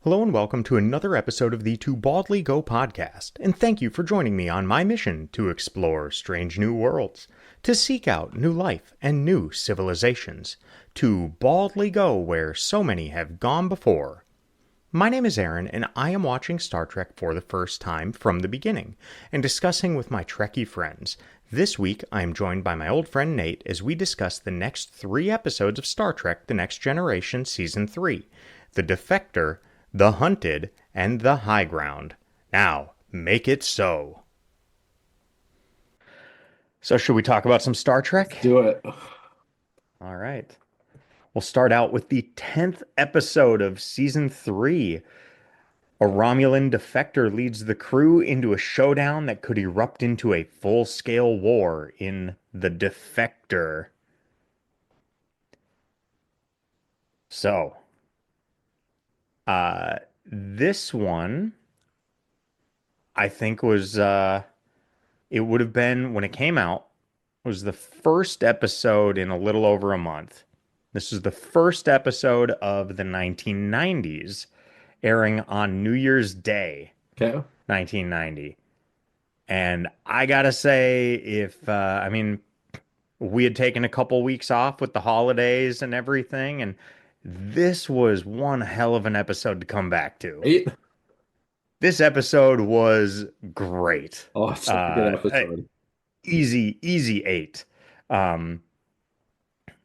Hello and welcome to another episode of the To Baldly Go podcast, and thank you for joining me on my mission to explore strange new worlds, to seek out new life and new civilizations, to baldly go where so many have gone before. My name is Aaron, and I am watching Star Trek for the first time from the beginning, and discussing with my Trekkie friends. This week, I am joined by my old friend Nate as we discuss the next 3 episodes of Star Trek The Next Generation Season 3, The Defector, The Hunted, and The High Ground. Now, make it so. So should we talk about some Star Trek? Do it. All right. We'll start out with the 10th episode of Season 3. A Romulan defector leads the crew into a showdown that could erupt into a full-scale war in The Defector. So, this one, I think it would have been, when it came out, was the first episode in a little over a month. This is the first episode of the 1990s, airing on New Year's Day, Okay. 1990. And I gotta say, we had taken a couple weeks off with the holidays and everything, and this was one hell of an episode to come back to. 8. This episode was great. Oh, it's such a good episode. Easy 8. Um,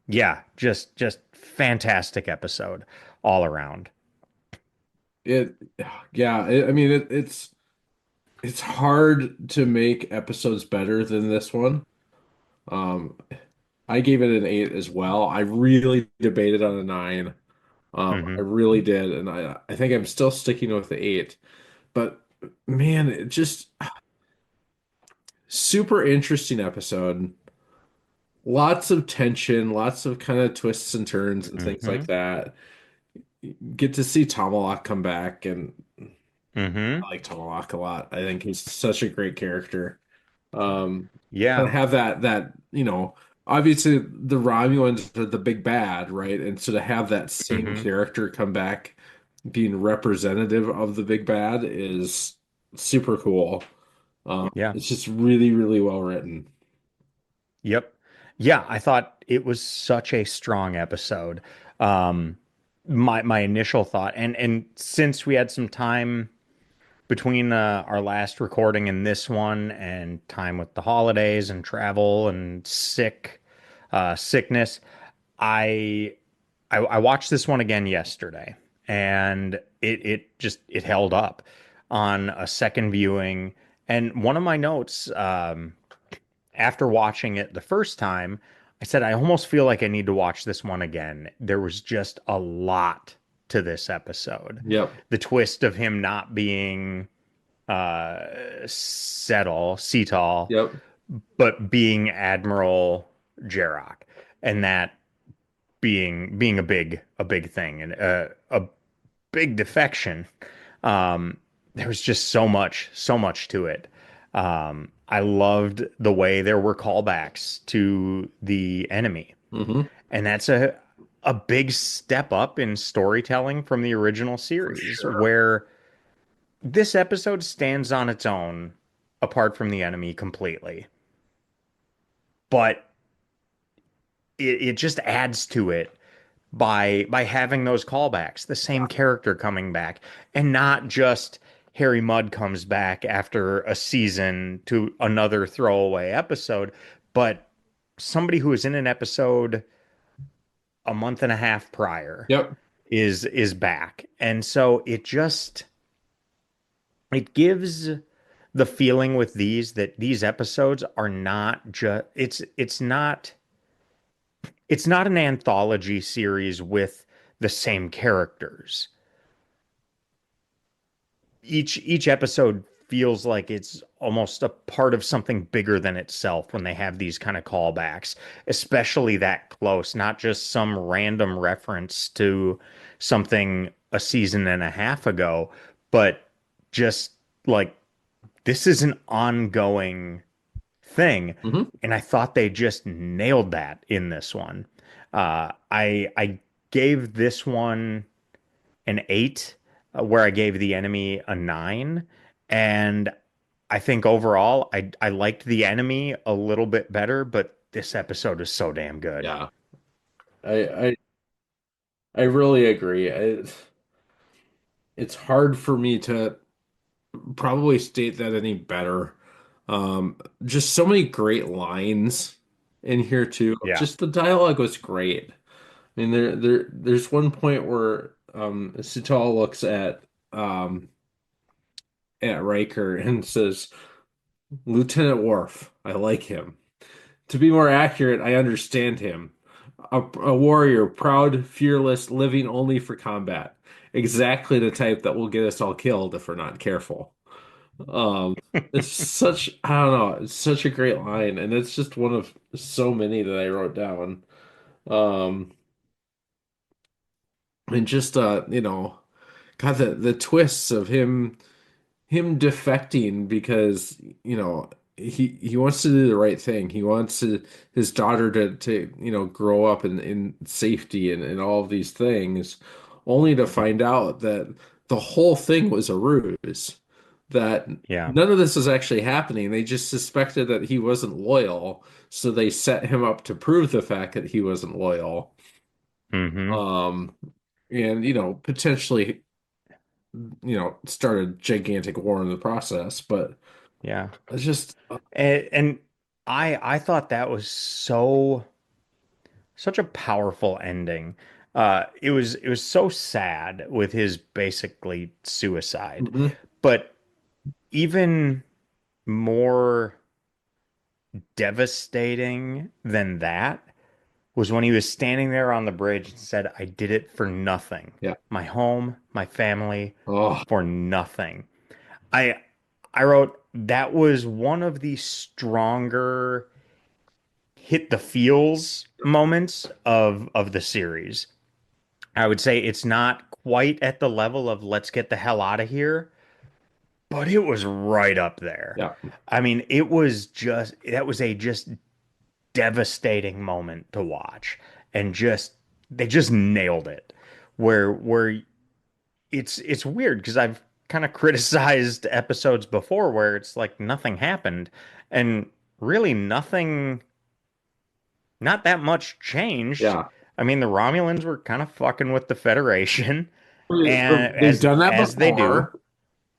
yeah, just fantastic episode all around. It, yeah, it's hard to make episodes better than this one. Um, I gave it an 8 as well. I really debated on a 9. I Hmm. really did, and I think I'm still sticking with the 8. But man, it just super interesting episode. Lots of tension, lots of kind of twists and turns and things like Hmm. that. Get to see Tomalak come back, and Hmm. I like Tomalak a lot. I think he's such a great character. Kind Yeah. of have that, obviously the Romulans are the big bad, right? And so to have that same Hmm. character come back being representative of the big bad is super cool. Yeah. It's just really, really well written. Yep. Yeah, I thought it was such a strong episode. Um, my initial thought, and since we had some time between our last recording and this one, and time with the holidays and travel and sickness, I I watched this one again yesterday, and it held up on a second viewing. And one of my notes, after watching it the first time, I said I almost feel like I need to watch this one again. There was just a lot to this episode. Yep. The twist of him not being Cetal, Yep. but being Admiral Jarrock, and that being a big thing, and a big defection. There was just so much to it. I loved the way there were callbacks to the enemy, Hmm. and that's a big step up in storytelling from the original For series, sure. where this episode stands on its own apart from the enemy completely. But it just adds to it by having those callbacks, the same character coming back, and not just Harry Mudd comes back after a season to another throwaway episode, but somebody who was in an episode a month and a half prior Yep. is back. And so it gives the feeling with these, that these episodes are not just it's not an anthology series with the same characters. Each episode feels like it's almost a part of something bigger than itself when they have these kind of callbacks, especially that close, not just some random reference to something a season and a half ago, but just like this is an ongoing thing. Hmm. And I thought they just nailed that in this one. I gave this one an 8. where I gave the enemy a 9. And I think overall, I liked the enemy a little bit better, but this episode is so damn good. Yeah. I I really agree. It's hard for me to probably state that any better. Um, just so many great lines in here too. Yeah. Just the dialogue was great. I mean, there's one point where Sutal looks at Riker and says, "Lieutenant Worf, I like him. To be more accurate, I understand him. A warrior, proud, fearless, living only for combat. Exactly the type that will get us all killed if we're not careful." It's such, I don't know, it's such a great line, and it's just one of so many that I wrote down. Um, and just God, the twists of him defecting because he wants to do the right thing. He wants his daughter to grow up in safety and all of these things, only to find out that the whole thing was a ruse. That Yeah. none of this was actually happening. They just suspected that he wasn't loyal, so they set him up to prove the fact that he wasn't loyal. Hmm. Um, and potentially start a gigantic war in the process. But Yeah. it's just, And I thought that was such a powerful ending. It was so sad with his basically suicide, mhm, but even more devastating than that was when he was standing there on the bridge and said, "I did it for nothing. yeah. My home, my family, Oh, for nothing." I I wrote that was one of the stronger hit the feels moments of the series. I would say it's not quite at the level of let's get the hell out of here, but it was right up there. yeah, I mean, it was just that was a just devastating moment to watch, and just they just nailed it. Where it's weird because I've kind of criticized episodes before where it's like nothing happened, and really nothing, not that much changed. yeah. I mean, the Romulans were kind of fucking with the Federation, and They've done that as they do, before.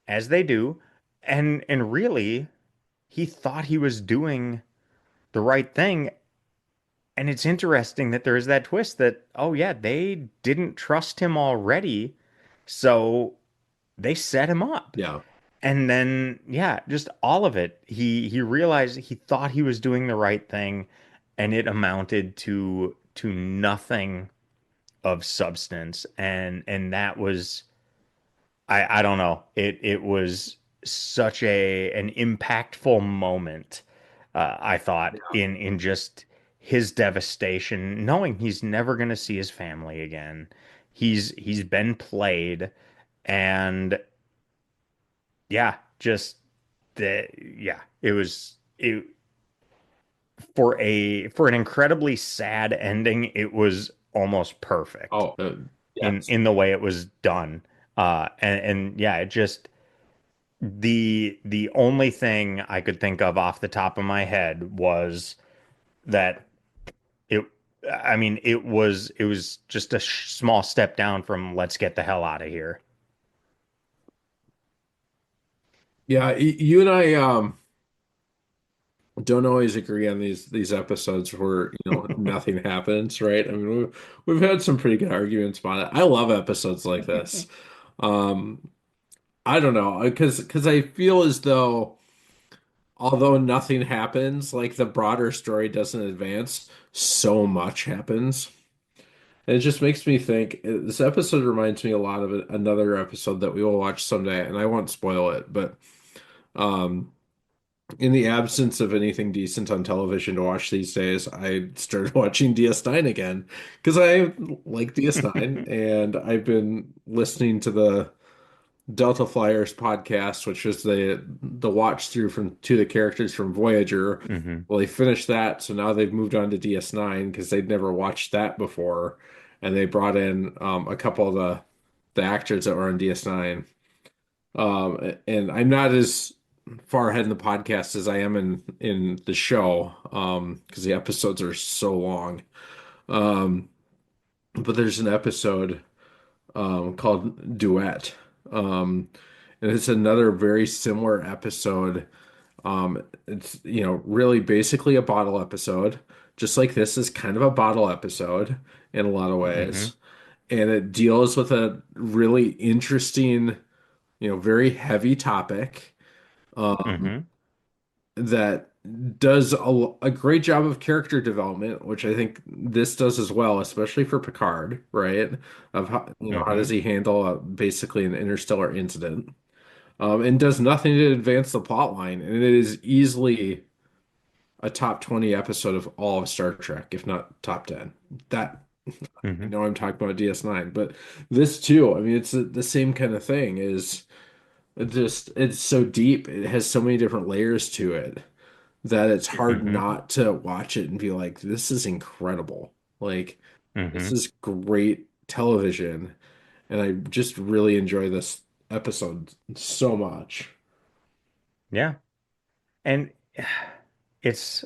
as they do, and really, he thought he was doing the right thing. And it's interesting that there is that twist that, oh yeah, they didn't trust him already, so they set him up. Yeah, And then, yeah, just all of it. He realized he thought he was doing the right thing, and it amounted to nothing of substance. And that was, I don't know. It was such a an impactful moment. I thought yeah, in just his devastation, knowing he's never going to see his family again. He's been played, and yeah, just the yeah, it was it for an incredibly sad ending. It was almost perfect oh, yes, in the way it was done. And yeah, it just the only thing I could think of off the top of my head was that it I mean it was just a small step down from let's get the hell out of here. yeah. You and I don't always agree on these episodes where nothing happens, right? I mean, we've had some pretty good arguments about it. I love episodes like this. Um, I don't know, because I feel as though although nothing happens, like the broader story doesn't advance, so much happens. And it just makes me think this episode reminds me a lot of another episode that we will watch someday, and I won't spoil it, but um in the absence of anything decent on television to watch these days, I started watching DS9 again because I like DS9 and I've been listening to the Delta Flyers podcast, which is the watch through from to the characters from Voyager. Hmm. Well, they finished that, so now they've moved on to DS9 because they'd never watched that before, and they brought in a couple of the actors that were on DS9. And I'm not as far ahead in the podcast as I am in the show, because the episodes are so long. Um, but there's an episode called Duet. Um, and it's another very similar episode. It's, really basically a bottle episode, just like this is kind of a bottle episode in a lot of Mm-hmm. ways. And it deals with a really interesting, very heavy topic Mm-hmm. that does a great job of character development, which I think this does as well, especially for Picard, right? Of how, how Mm-hmm. does he handle basically an interstellar incident, and does nothing to advance the plot line. And it is easily a top 20 episode of all of Star Trek, if not top 10. That I Mm-hmm. know I'm talking about DS9, but this too, I mean, it's the same kind of thing is it's so deep. It has so many different layers to it that it's hard Mm-hmm. not to watch it and be like, this is incredible. Like, this Mm-hmm. is great television. And I just really enjoy this episode so much. Yeah. And it's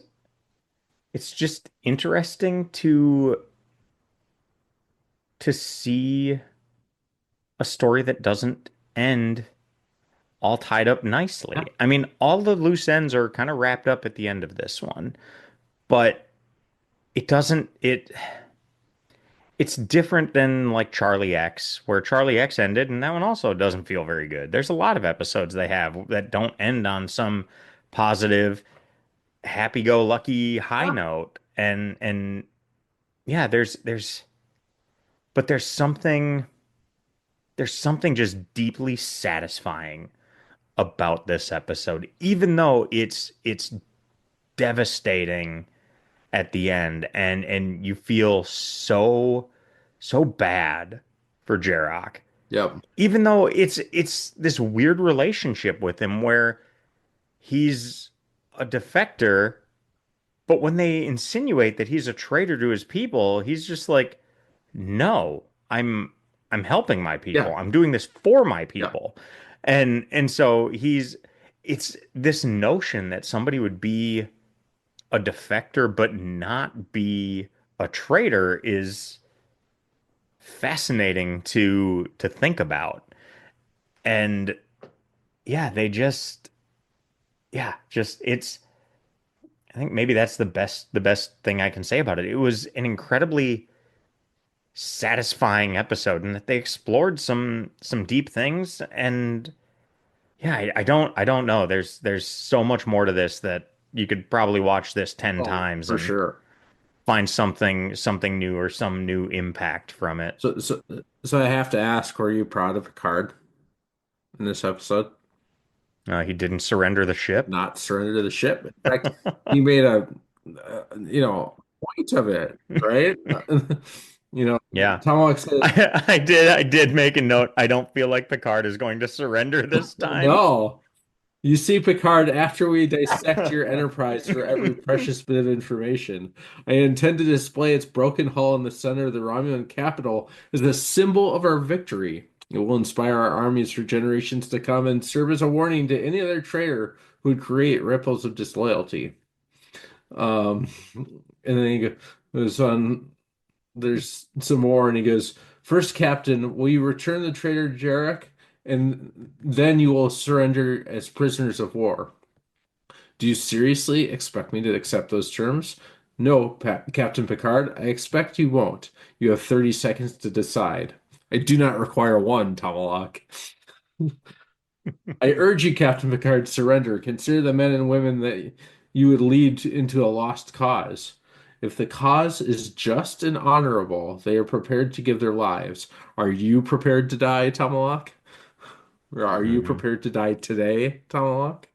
it's just interesting to see a story that doesn't end all tied up Yeah. nicely. I mean, all the loose ends are kind of wrapped up at the end of this one, but it doesn't it's different than like Charlie X, where Charlie X ended, and that one also doesn't feel very good. There's a lot of episodes they have that don't end on some positive, happy-go-lucky high Yeah. note. And yeah, but there's something just deeply satisfying about this episode, even though it's devastating at the end, and you feel so bad for Jarrock, Yep. even though it's this weird relationship with him where he's a defector, but when they insinuate that he's a traitor to his people, he's just like, no, I'm helping my Yeah. people. I'm doing this for my Yeah. people. And so it's this notion that somebody would be a defector but not be a traitor is fascinating to think about. And yeah, just it's I think maybe that's the best thing I can say about it. It was an incredibly satisfying episode and that they explored some deep things. And yeah, I don't know. There's so much more to this that you could probably watch this 10 Oh, times for and sure. find something new or some new impact from it. So, so, so I have to ask, were you proud of Picard in this episode? He didn't surrender the ship. Not surrender to the ship. In fact, he made a, point of it, right? You know, Yeah. Tomalak said, I did make a note. I don't feel like Picard is going to surrender this time. no. You see, Picard, after we dissect your enterprise for every precious bit of information, I intend to display its broken hull in the center of the Romulan capital as a symbol of our victory. It will inspire our armies for generations to come and serve as a warning to any other traitor who would create ripples of disloyalty. Um, and then he goes on, there's some more, and he goes, First, Captain, will you return the traitor Jarek? And then you will surrender as prisoners of war. Do you seriously expect me to accept those terms? No, Captain Picard, I expect you won't. You have 30 seconds to decide. I do not require one, Tomalak. I urge you, Captain Picard, surrender. Consider the men and women that you would lead into a lost cause. If the cause is just and honorable, they are prepared to give their lives. Are you prepared to die, Tomalak? Or are you Hmm. prepared to die today, Tomalak?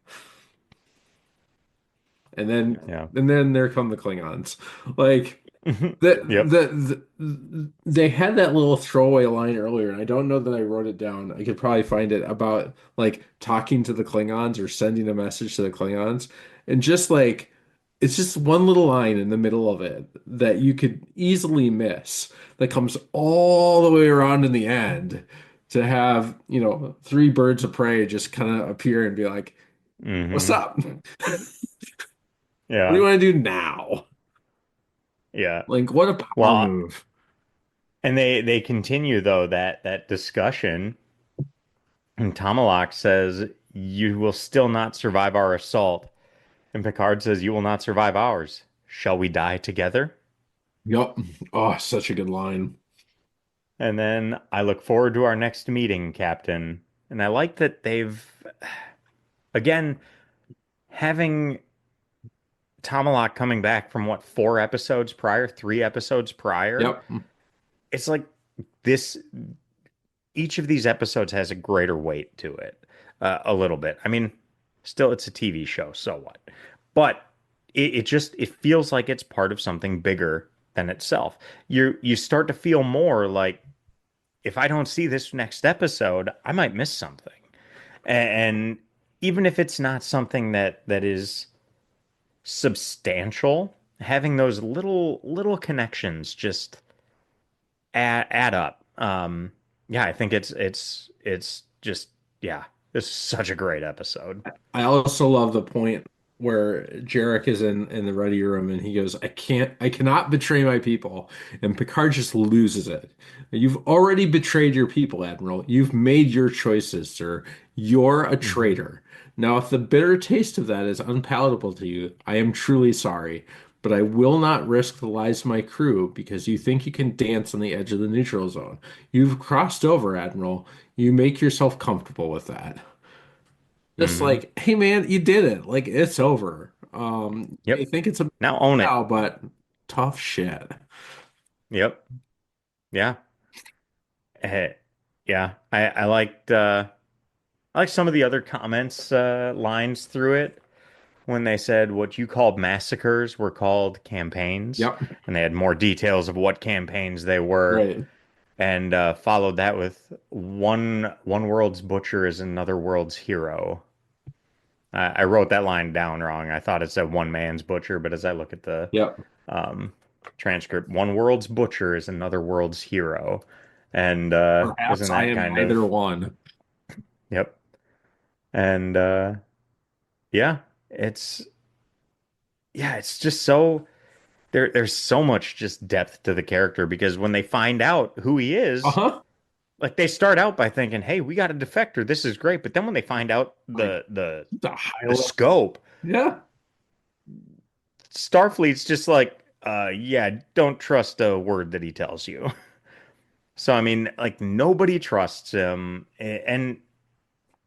And then Yeah. and then there come the Klingons. Like the, Yep. they had that little throwaway line earlier, and I don't know that I wrote it down. I could probably find it about like talking to the Klingons or sending a message to the Klingons, and just like it's just one little line in the middle of it that you could easily miss that comes all the way around in the end to have, three birds of prey just kind of appear and be like, "What's Hmm. up? What do you Yeah. want to do now?" Yeah. Like, what a power Well, move. and they continue though that discussion, and Tomalak says, "You will still not survive our assault." And Picard says, "You will not survive ours. Shall we die together?" Yup. Oh, such a good line. And then I look forward to our next meeting, Captain. And I like that again, having Tomalak coming back from what, 4 episodes prior, 3 episodes prior. Yep. It's like this, each of these episodes has a greater weight to it, a little bit. I mean, still, it's a TV show, so what? But it feels like it's part of something bigger than itself. You start to feel more like, if I don't see this next episode, I might miss something. And even if it's not something that is substantial, having those little connections just add up. Yeah, I think it's just, yeah, it's such a great episode. I also love the point where Jarek is in the ready room and he goes, I cannot betray my people. And Picard just loses it. You've already betrayed your people, Admiral. You've made your choices, sir. You're a Hmm. traitor. Now, if the bitter taste of that is unpalatable to you, I am truly sorry. But I will not risk the lives of my crew because you think you can dance on the edge of the neutral zone. You've crossed over, Admiral. You make yourself comfortable with that. Just Hmm. like, hey man, you did it. Like it's over. I Yep. think it's a Now own it. now, but tough shit. Yep. Yeah. Eh, yeah. I like some of the other comments, lines through it, when they said what you called massacres were called campaigns, Yep. and they had more details of what campaigns they were, Right. and followed that with one world's butcher is another world's hero. I wrote that line down wrong. I thought it said one man's butcher, but as I look at the Yep. um, transcript, one world's butcher is another world's hero, and Perhaps isn't I that am kind neither of, one. yep? And yeah, it's it's just so there's so much just depth to the character, because when they find out who he is, Uh-huh. like they start out by thinking, "Hey, we got a defector. This is great." But then when they find out Like the high the level. scope, Yeah. Starfleet's just like, yeah, don't trust a word that he tells you." So I mean, like nobody trusts him, and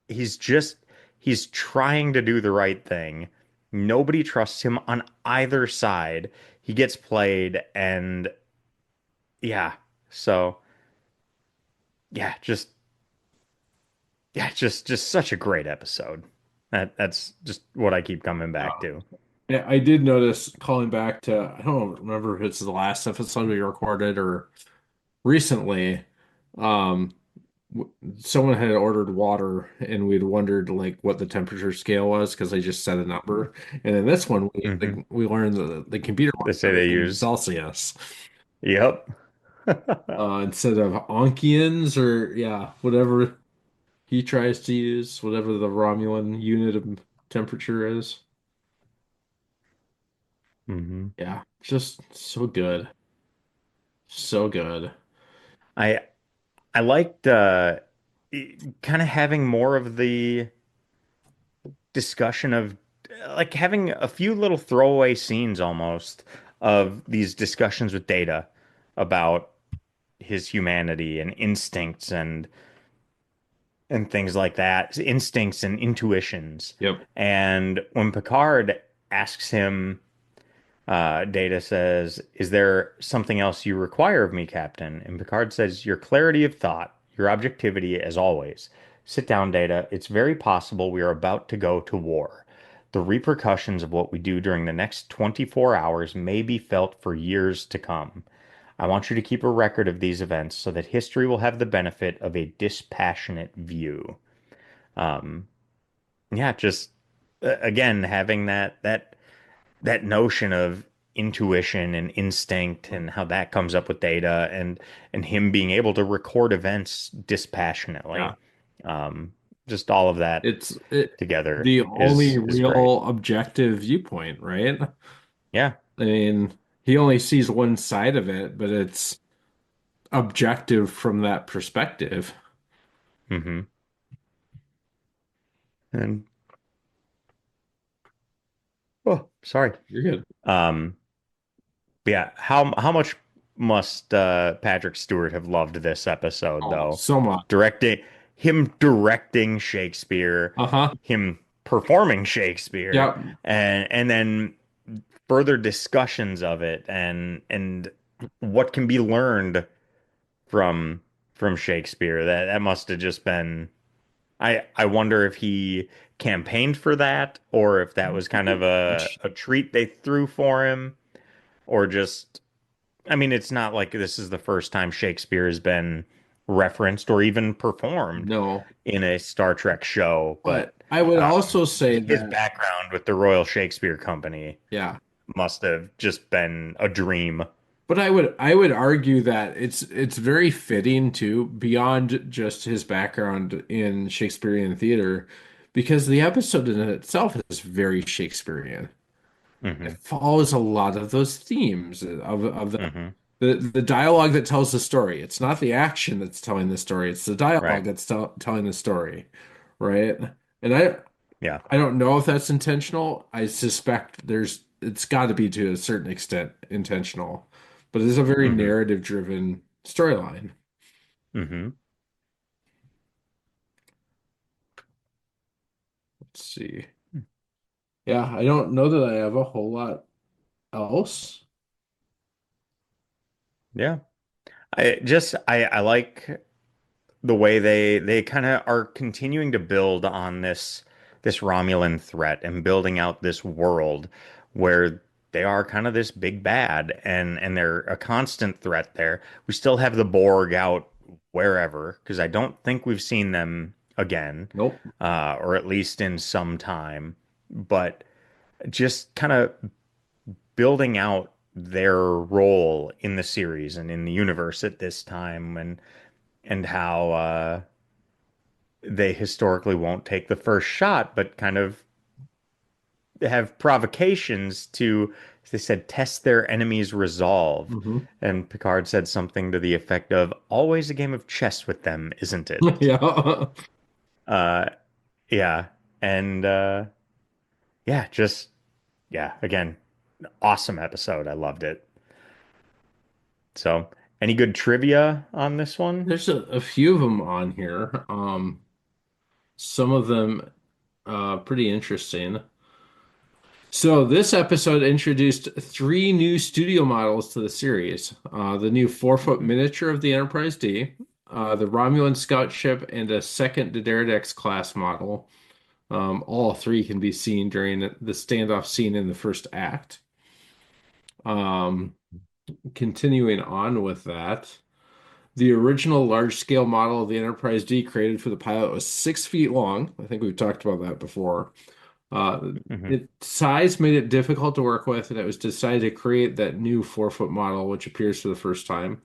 he's just he's trying to do the right thing. Nobody trusts him on either side. He gets played, and yeah, so yeah, just such a great episode. That's just what I keep coming Yeah. back to. Yeah, I did notice calling back to, I don't remember if it's the last episode we recorded or recently. Um, Someone had ordered water and we'd wondered like what the temperature scale was because they just said a number. And in this one, Hmm. we learned that the computer They wants say they everything in use, Celsius yep. instead of Onkians or yeah, whatever he tries to use, whatever the Romulan unit of temperature is. Hmm. Yeah, just so good, so good. I I liked kind of having more of the discussion of, like having a few little throwaway scenes almost of these discussions with Data about his humanity and instincts and things like that, instincts and intuitions. Yep. And when Picard asks him, Data says, "Is there something else you require of me, Captain?" And Picard says, "Your clarity of thought, your objectivity as always. Sit down, Data. It's very possible we are about to go to war. The repercussions of what we do during the next 24 hours may be felt for years to come. I want you to keep a record of these events so that history will have the benefit of a dispassionate view." Um, yeah, just again having that notion of intuition and instinct and how that comes up with data and him being able to record events Yeah. dispassionately. Um, just all of that It's together the only is great. real objective viewpoint, right? Yeah. I mean, he only sees one side of it, but it's objective from that perspective. Hmm. And oh, sorry. You're good. Um, but yeah, how much must Patrick Stewart have loved this episode Oh, though? so much. Directing him directing Shakespeare, Uh-huh. him performing Shakespeare, Yep. and then further discussions of it and what can be learned from from Shakespeare. That must have just been I wonder if he campaigned for that or if that was kind of a treat they threw for him or just I mean it's not like this is the first time Shakespeare has been referenced or even performed No. in a Star Trek show, But but I would um, also say his that, background with the Royal Shakespeare Company yeah. must have just been a dream. But I would argue that it's very fitting too, beyond just his background in Shakespearean theater, because the episode in itself is very Shakespearean. It Hmm. follows a lot of those themes of Hmm. the dialogue that tells the story. It's not the action that's telling the story, it's the dialogue Right. that's telling the story, right? And Yeah. I don't know if that's intentional. I suspect it's got to be to a certain extent intentional, but it's a very Hmm. narrative driven storyline. Hmm. Let's see. Yeah, I don't know that I have a whole lot else. Yeah. I like the way they kind of are continuing to build on this Romulan threat and building out this world where they are kind of this big bad and they're a constant threat there. We still have the Borg out wherever because I don't think we've seen them again, Nope. or at least in some time. But just kind of building out their role in the series and in the universe at this time and how they historically won't take the first shot, but kind of have provocations to, as they said, test their enemy's resolve. Hmm. And Picard said something to the effect of, always a game of chess with them, isn't it? Yeah. Uh, yeah. And yeah, just, yeah, again, awesome episode. I loved it. So, any good trivia on this one? There's a few of them on here. Some of them pretty interesting. So this episode introduced three new studio models to the series. The new 4-foot miniature of the Enterprise D, the Romulan scout ship, and a second D'Deridex class model. All three can be seen during the standoff scene in the first act. Um, Continuing on with that, the original large-scale model of the Enterprise D created for the pilot was 6 feet long. I think we've talked about that before. Hmm. Its size made it difficult to work with, and it was decided to create that new 4-foot model, which appears for the first time.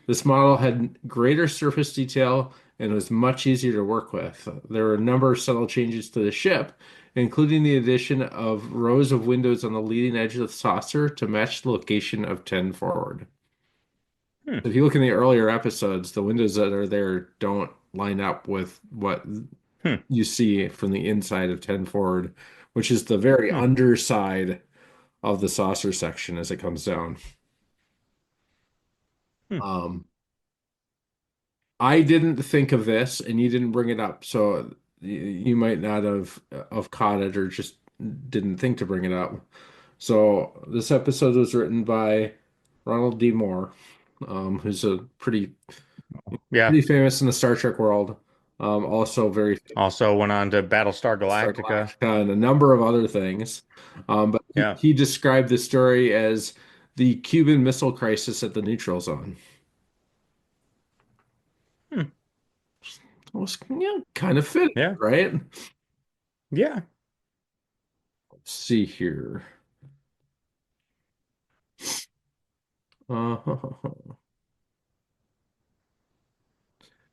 This model had greater surface detail and was much easier to work with. There were a number of subtle changes to the ship, including the addition of rows of windows on the leading edge of the saucer to match the location of 10 forward. Hmm. If you look in the earlier episodes, the windows that are there don't line up with what Hmm. you see from the inside of 10 forward, which is the very Hmm. underside of the saucer section as it comes down. Hmm. Um, I didn't think of this, and you didn't bring it up, so you might not have caught it or just didn't think to bring it up. So this episode was written by Ronald D. Moore, who's a Yeah. pretty famous in the Star Trek world. Also very Also went on to Battlestar Star Galactica. Galactica and a number of other things. But Yeah. he described the story as the Cuban Missile Crisis at the neutral zone. Hmm. It was, yeah, kind of fitting, Yeah. right? Yeah. Let's see here. Uh,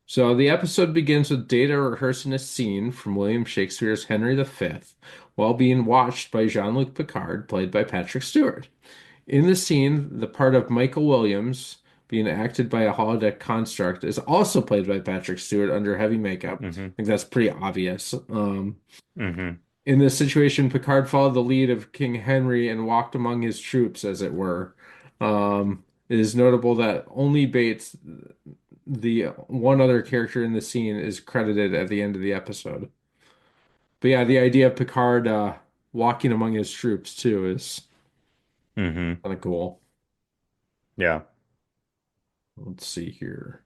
so the episode begins with Data rehearsing a scene from William Shakespeare's Henry V while being watched by Jean-Luc Picard, played by Patrick Stewart. In the scene, the part of Michael Williams being acted by a holodeck construct is also played by Patrick Stewart under heavy makeup. I Mm-hmm. think that's pretty obvious. Mm-hmm. In this situation, Picard followed the lead of King Henry and walked among his troops, as it were. It is notable that only Bates, the one other character in the scene, is credited at the end of the episode. But yeah, the idea of Picard walking among his troops too is Mm-hmm. kind of cool. Yeah. Let's see here.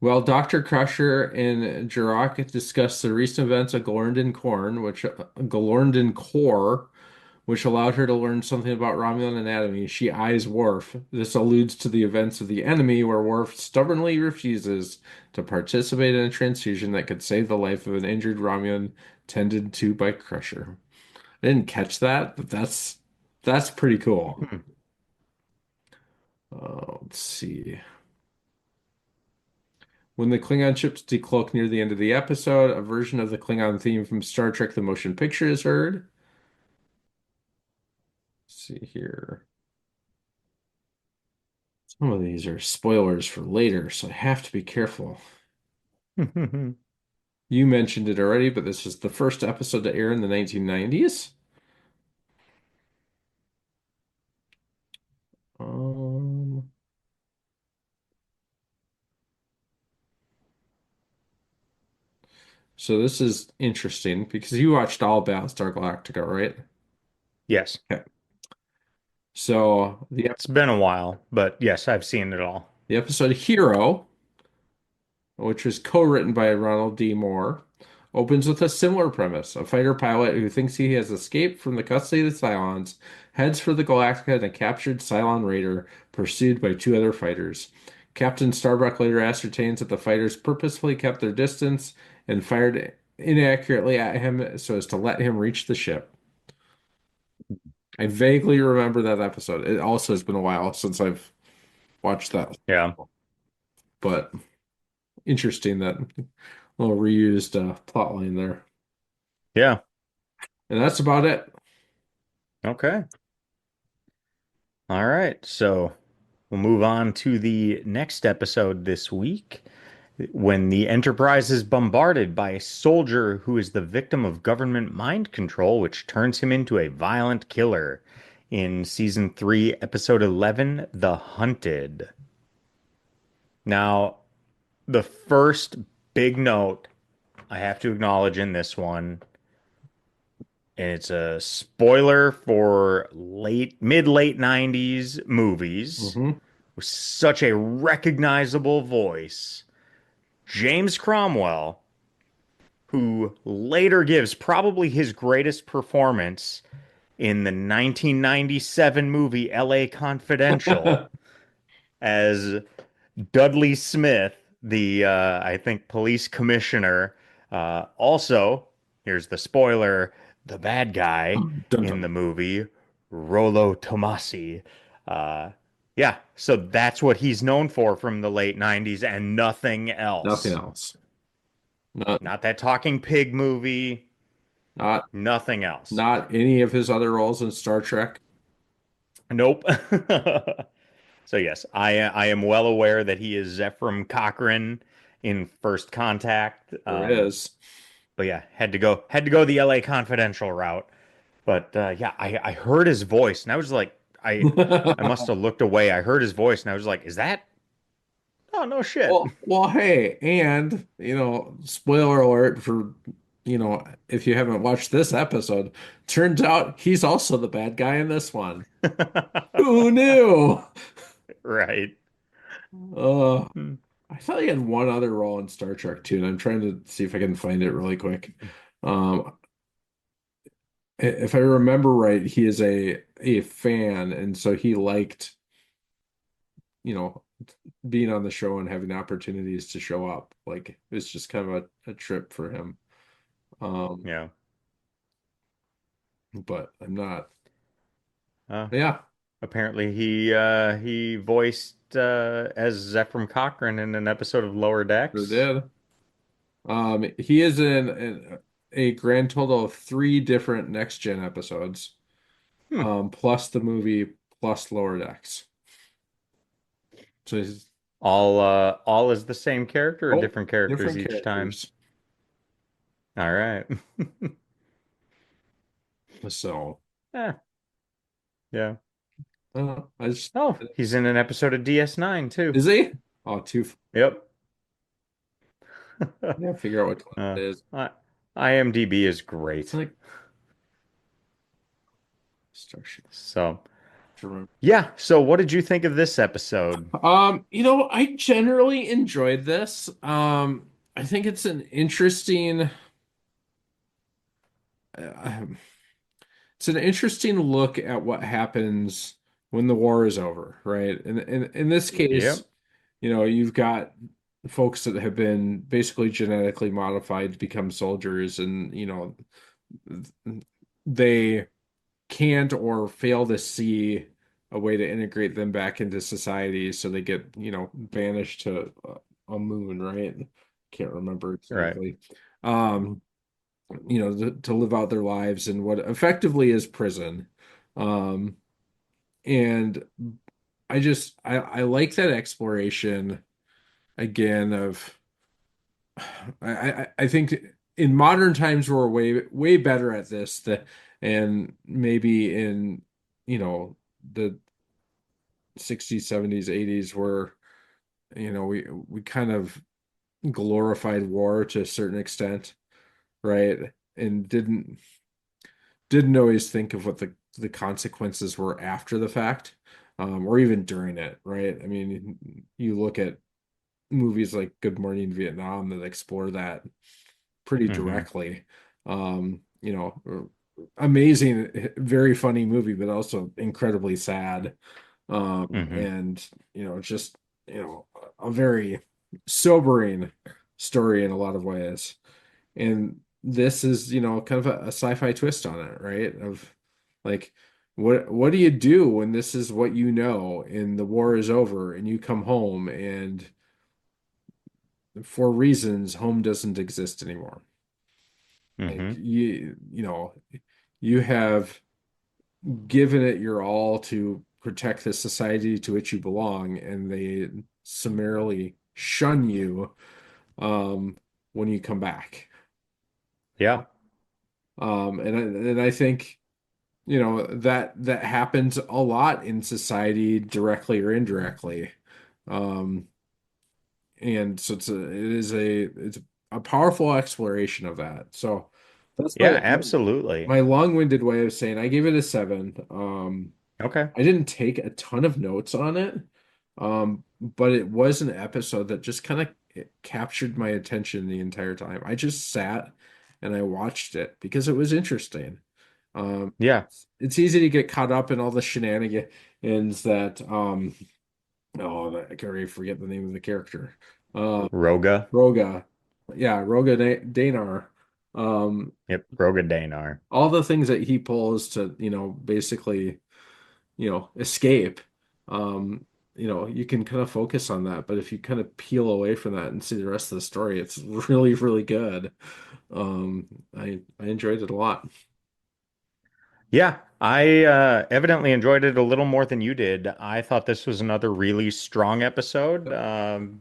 Well, Dr. Crusher and Jirok discuss the recent events of Glorndin Core, which allowed her to learn something about Romulan anatomy. She eyes Worf. This alludes to the events of the enemy, where Worf stubbornly refuses to participate in a transfusion that could save the life of an injured Romulan tended to by Crusher. I didn't catch that, but that's pretty cool. Hmm. Let's see. When the Klingon ships decloak near the end of the episode, a version of the Klingon theme from Star Trek The Motion Picture is heard. Let's see here. Some of these are spoilers for later, so I have to be careful. You mentioned it already, but this is the first episode to air in the 1990s. Um, so this is interesting because you watched all Battlestar Galactica, right? Yes. Okay. So It's been a while, but yes, I've seen it all. the episode Hero, which was co-written by Ronald D. Moore, opens with a similar premise. A fighter pilot who thinks he has escaped from the custody of the Cylons heads for the Galactica in a captured Cylon raider pursued by two other fighters. Captain Starbuck later ascertains that the fighters purposefully kept their distance and fired inaccurately at him so as to let him reach the ship. I vaguely remember that episode. It also has been a while since I've watched that, Yeah. but interesting that little reused plot line there. Yeah. And that's about it. Okay. All right. So we'll move on to the next episode this week when the Enterprise is bombarded by a soldier who is the victim of government mind control, which turns him into a violent killer. In season 3, episode 11, The Hunted. Now, the first big note I have to acknowledge in this one, and it's a spoiler for mid late 90s movies Hmm. with such a recognizable voice. James Cromwell, who later gives probably his greatest performance in the 1997 movie LA Confidential as Dudley Smith, the I think police commissioner. Also, here's the spoiler: the bad guy Dun in dun. the movie, Rollo Tomasi. Uh, yeah, so that's what he's known for from the late 90s and nothing Nothing else. else. Not Not that talking pig movie, not nothing else. not any of his other roles in Star Trek. Nope. So yes, I am well aware that he is Zephram Cochrane in First Contact. There is. But yeah, had to go the LA Confidential route. But yeah, I heard his voice and I was like, I must have looked away. I heard his voice and I was like, is that? Oh no shit. Well, hey, and spoiler alert for if you haven't watched this episode, turns out he's also the bad guy in this one. Who knew? Right. Uh, Hmm. I thought he had one other role in Star Trek too, and I'm trying to see if I can find it really quick. Um, if I remember right, he is a fan, and so he liked, you know, being on the show and having opportunities to show up. Like it was just kind of a trip for him. Um, Yeah. but I'm not. Uh, Yeah, Apparently he voiced as Zephram Cochrane in an episode of Lower sure Decks. did. He is in a grand total of three different Next Gen episodes, Hmm. plus the movie, plus Lower Decks. So he's All is the same character or oh, different characters different each time? characters. All right. So, Yeah. Yeah. I just Oh, he's in an episode of DS9 too. is he? Oh, too. Yep. Yeah, figure out what one Uh, it is. I, IMDb is It's great. like Starship. So, yeah. So, what did you think of this episode? I generally enjoyed this. I think it's an uh, interesting look at what happens when the war is over, right? And in this case, Yep. you've got folks that have been basically genetically modified to become soldiers, and they can't or fail to see a way to integrate them back into society, so they get, banished to a moon, right? Can't remember Right. exactly. Um, to live out their lives in what effectively is prison. Um, and I like that exploration again of I think in modern times we're way better at this and maybe in the 60s, 70s, 80s where we kind of glorified war to a certain extent, right? And didn't always think of what the consequences were after the fact, or even during it, right? I mean, you look at movies like Good Morning Vietnam that explore that pretty Mm-hmm. directly. Amazing, very funny movie, but also incredibly sad. Mm-hmm. And just a very sobering story in a lot of ways. And this is, kind of a sci-fi twist on it, right? Of like, what do you do when this is what you know and the war is over and you come home and for reasons home doesn't exist anymore. Like Mm-hmm. you have given it your all to protect the society to which you belong, and they summarily shun you um, when you come back. Yeah. And I think that happens a lot in society, directly or indirectly. Um, and so it's a powerful exploration of that. So that's Yeah, absolutely. my long-winded way of saying I gave it a 7. Okay. I didn't take a ton of notes on it, but it was an episode that just kind of captured my attention the entire time. I just sat and I watched it because it was interesting. Um, Yeah. it's easy to get caught up in all the shenanigans that I can already forget the name of the character. Roga. Roga. Yeah, Danar. Um, Yep. Roga Danar. all the things that he pulls to, basically, escape. Um, you can kind of focus on that, but if you kind of peel away from that and see the rest of the story, it's really, really good. I enjoyed it a lot. Yeah, I evidently enjoyed it a little more than you did. I thought this was another really strong episode.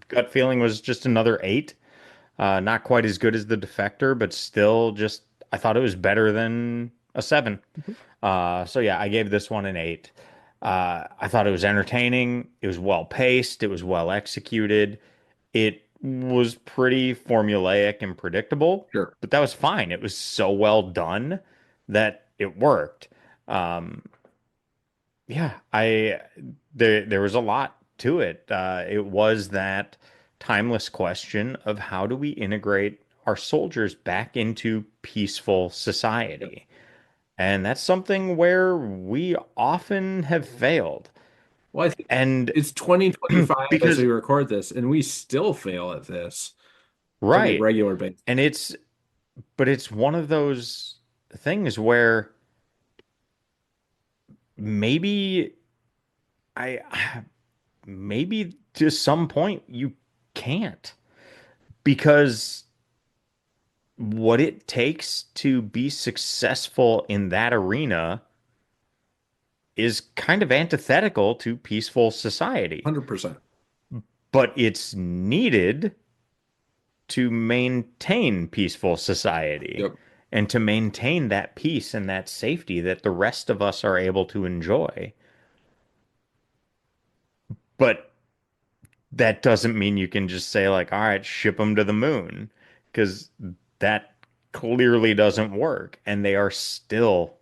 Gut feeling was just another 8. Not quite as good as the Defector, but still just I thought it was better than a 7. So yeah, I gave this one an 8. I thought it was entertaining. It was well paced. It was well executed. It was pretty formulaic and predictable, Sure. but that was fine. It was so well done that it worked. Um, yeah, there was a lot to it. It was that timeless question of how do we integrate our soldiers back into peaceful Yep. society? And that's something where we often have failed. Well, I think And it's 2025 as we because, record this, and we still fail at this on a right. regular basis. And but it's one of those things where maybe I maybe to some point you can't, because what it takes to be successful in that arena is kind of antithetical to peaceful society, 100%. but it's needed to maintain peaceful society Yep. and to maintain that peace and that safety that the rest of us are able to enjoy. But that doesn't mean you can just say, like, all right, ship them to the moon, because that clearly doesn't work. And they are still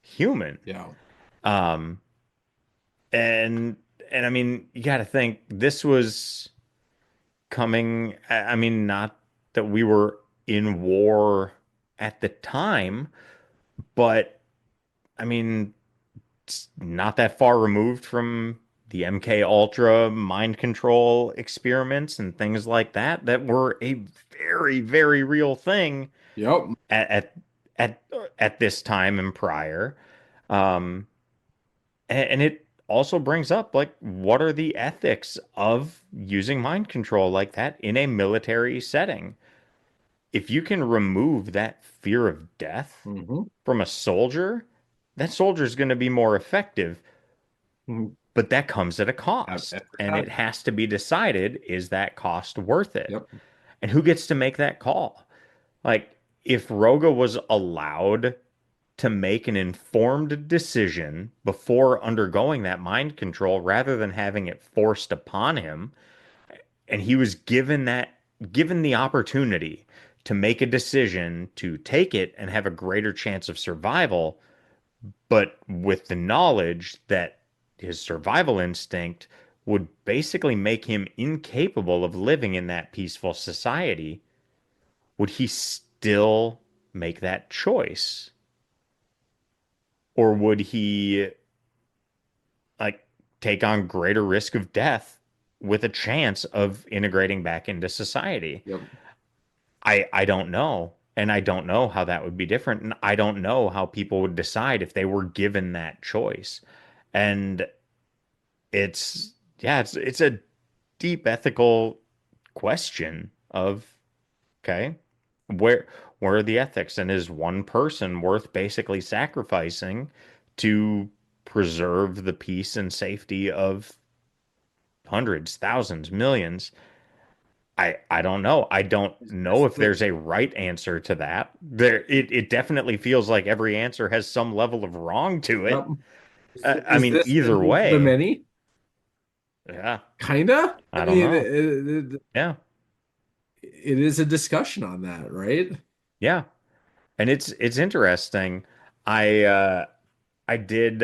human. Yeah. Um, and and I mean, you got to think this was coming. I mean, not that we were in war at the time, but I mean, it's not that far removed from the MK mind control experiments and things like that that were a very, very real thing Yep. at at at this time and prior. Um, and it also brings up, like, what are the ethics of using mind control like that in a military setting? If you can remove that fear of death Hmm. from a soldier, that soldier is going to be more effective, but that comes at a cost. Every And it time. has to be decided, is that cost worth it? Yep. And who gets to make that call? Like, if Roga was allowed to make an informed decision before undergoing that mind control rather than having it forced upon him, and he was given the opportunity to make a decision to take it and have a greater chance of survival, but with the knowledge that his survival instinct would basically make him incapable of living in that peaceful society, would he still make that choice? Or would he, like, take on greater risk of death with a chance of integrating back into society? Yep. I don't know. And I don't know how that would be different. And I don't know how people would decide if they were given that choice. And it's a deep ethical question of, okay, where where are the ethics, and is one person worth basically sacrificing to preserve the peace and safety of hundreds, thousands, millions? I don't know. I don't know if there's a right answer to that. It definitely feels like every answer has some level of wrong to Yep. it. I Is mean, this the either least of the way, many? yeah, Kinda. I I don't mean, know. Yeah, it is a discussion on that, right? yeah. And it's interesting. I did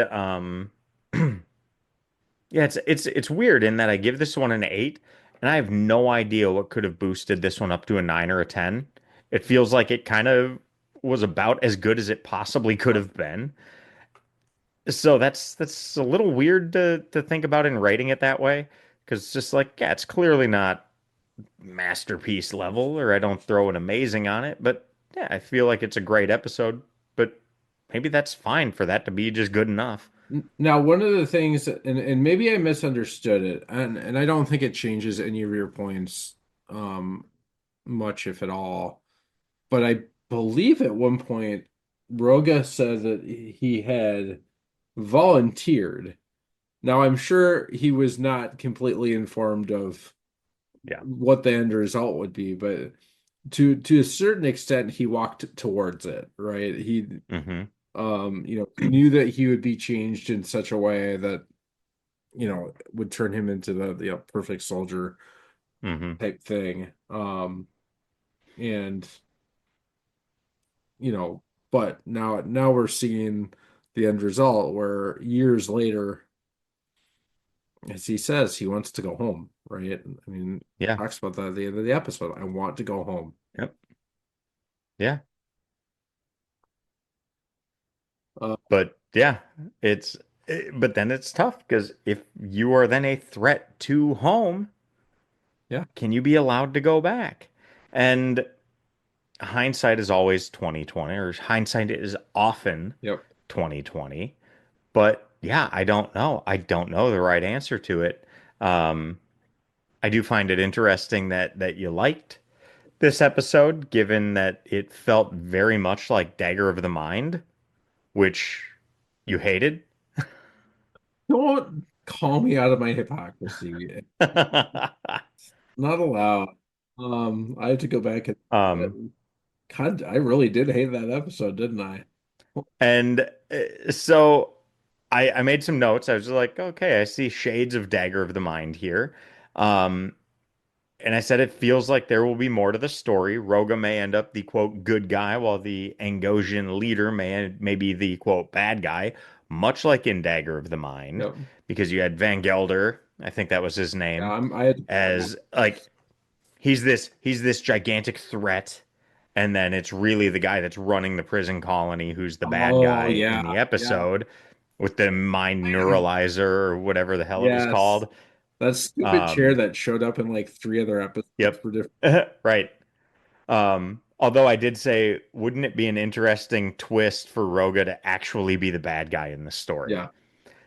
yeah, it's weird in that I give this one an 8, and I have no idea what could have boosted this one up to a 9 or a 10. It feels like it kind of was about as good as it possibly could Yep. have been. So that's a little weird to think about in rating it that way, because it's just like, yeah, it's clearly not masterpiece level, or I don't throw an amazing on it, but yeah, I feel like it's a great episode, but maybe that's fine for that to be just good enough. Now, one of the things, and maybe I misunderstood it, and I don't think it changes any of your points um much, if at all. But I believe at one point Roga said that he had volunteered. Now, I'm sure he was not completely informed of Yeah. what the end result would be, but to a certain extent, he walked towards it, right? Hmm. He knew that he would be changed in such a way that, would turn him into the perfect soldier Hmm. type thing. And you know, but now we're seeing the end result where years later, as he says, he wants to go home, right? I mean, Yeah. talks about that at the end of the episode. I want to go home. Yep. Yeah. Uh, But yeah, but then it's tough, because if you are then a threat to home, yeah, can you be allowed to go back? And hindsight is always 2020, or hindsight is often yep. 2020. But Yeah, I don't know. I don't know the right answer to it. Um, I do find it interesting that you liked this episode, given that it felt very much like Dagger of the Mind, which you hated. Don't call me out of my hypocrisy. Not allowed. I have to go back Um, God, I really did hate that episode, didn't I? and so I made some notes. I was like, okay, I see shades of Dagger of the Mind here. Um, And I said it feels like there will be more to the story. Roga may end up the quote good guy, while the Angosian leader may be the quote bad guy, much like in Dagger of the Mind, Yep. because you had Van Gelder, I think that was his Yeah, name, I had to put that one. as like he's this gigantic threat, and then it's really the guy that's running the prison colony who's the bad Oh guy yeah, in the yeah. episode with the mind neuralizer or whatever the hell it was Yes. called. That stupid chair Um, that showed up in like three other episodes yep. for different. Right. Although I did say, wouldn't it be an interesting twist for Roga to actually be the bad guy in the story? Yeah.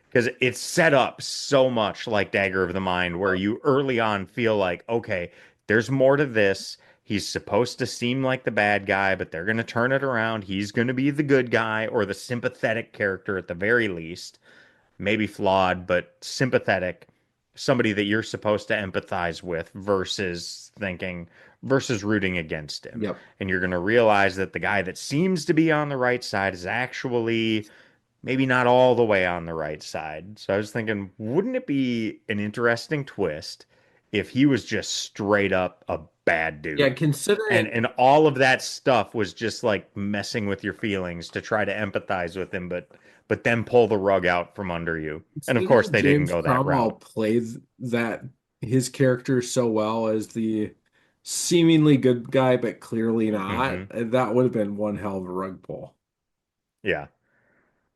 Because it's set up so much like Dagger of the Mind, where you early on feel like, okay, there's more to this. He's supposed to seem like the bad guy, but they're going to turn it around. He's going to be the good guy or the sympathetic character at the very least, maybe flawed, but sympathetic, somebody that you're supposed to empathize with versus rooting against him. Yep. And you're going to realize that the guy that seems to be on the right side is actually maybe not all the way on the right side. So I was thinking, wouldn't it be an interesting twist if he was just straight up a bad Yeah, dude? And considering and all of that stuff was just like messing with your feelings to try to empathize with him, but then pull the rug out from under you. And of course considering they didn't James go that Cromwell route. plays that his character so well as the seemingly good guy, but clearly not, Hmm. that would have been one hell of a rug pull. Yeah.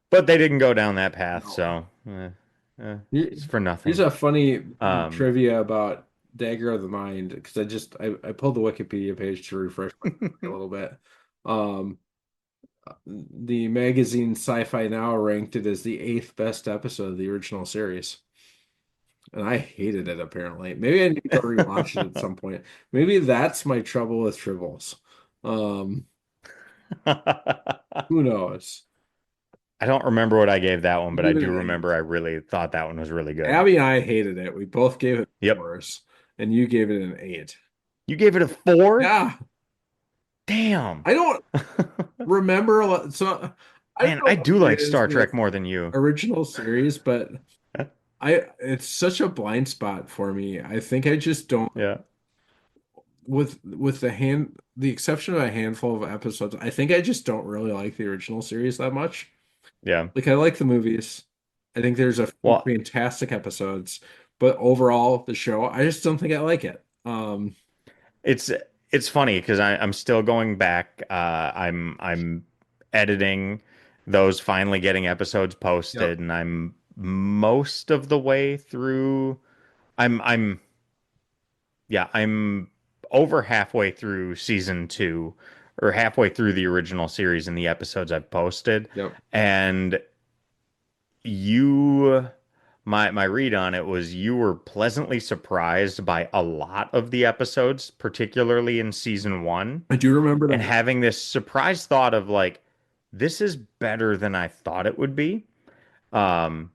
But they didn't go down that path, No. so Here- it's for Here's nothing. a funny Um trivia about Dagger of the Mind because I pulled the Wikipedia page to refresh my memory a little bit. Um, the magazine Sci-Fi Now ranked it as the eighth best episode of the original series, and I hated it apparently. Maybe I need to go rewatch it at some point. Maybe that's my trouble with tribbles. Um, who knows? I don't remember what I gave that one, I but I gave it do an remember eight. I really thought that one was really good. Abby and I hated it. We both gave it Yep. fours, and you gave it an eight. You gave it a 4? Yeah, Damn. I don't remember a lot. So I don't Man, know I what do it like is Star with Trek more than you. original series, but I it's such a blind spot for me. I think I just don't Yeah. with the exception of a handful of episodes, I think I just don't really like the original series that much. Yeah. Like I like the movies. I think there's a few Well, fantastic episodes, but overall the show, I just don't think I like it. it's it's funny because I'm still going back. I'm editing those, finally getting episodes Yep, posted, and I'm most of the way through. I'm yeah, I'm over halfway through season 2, or halfway through the original series in the episodes I've posted. yep, And you my read on it was you were pleasantly surprised by a lot of the episodes, particularly in season 1, I do remember and that. having this surprise thought of like, this is better than I thought it would be. Um,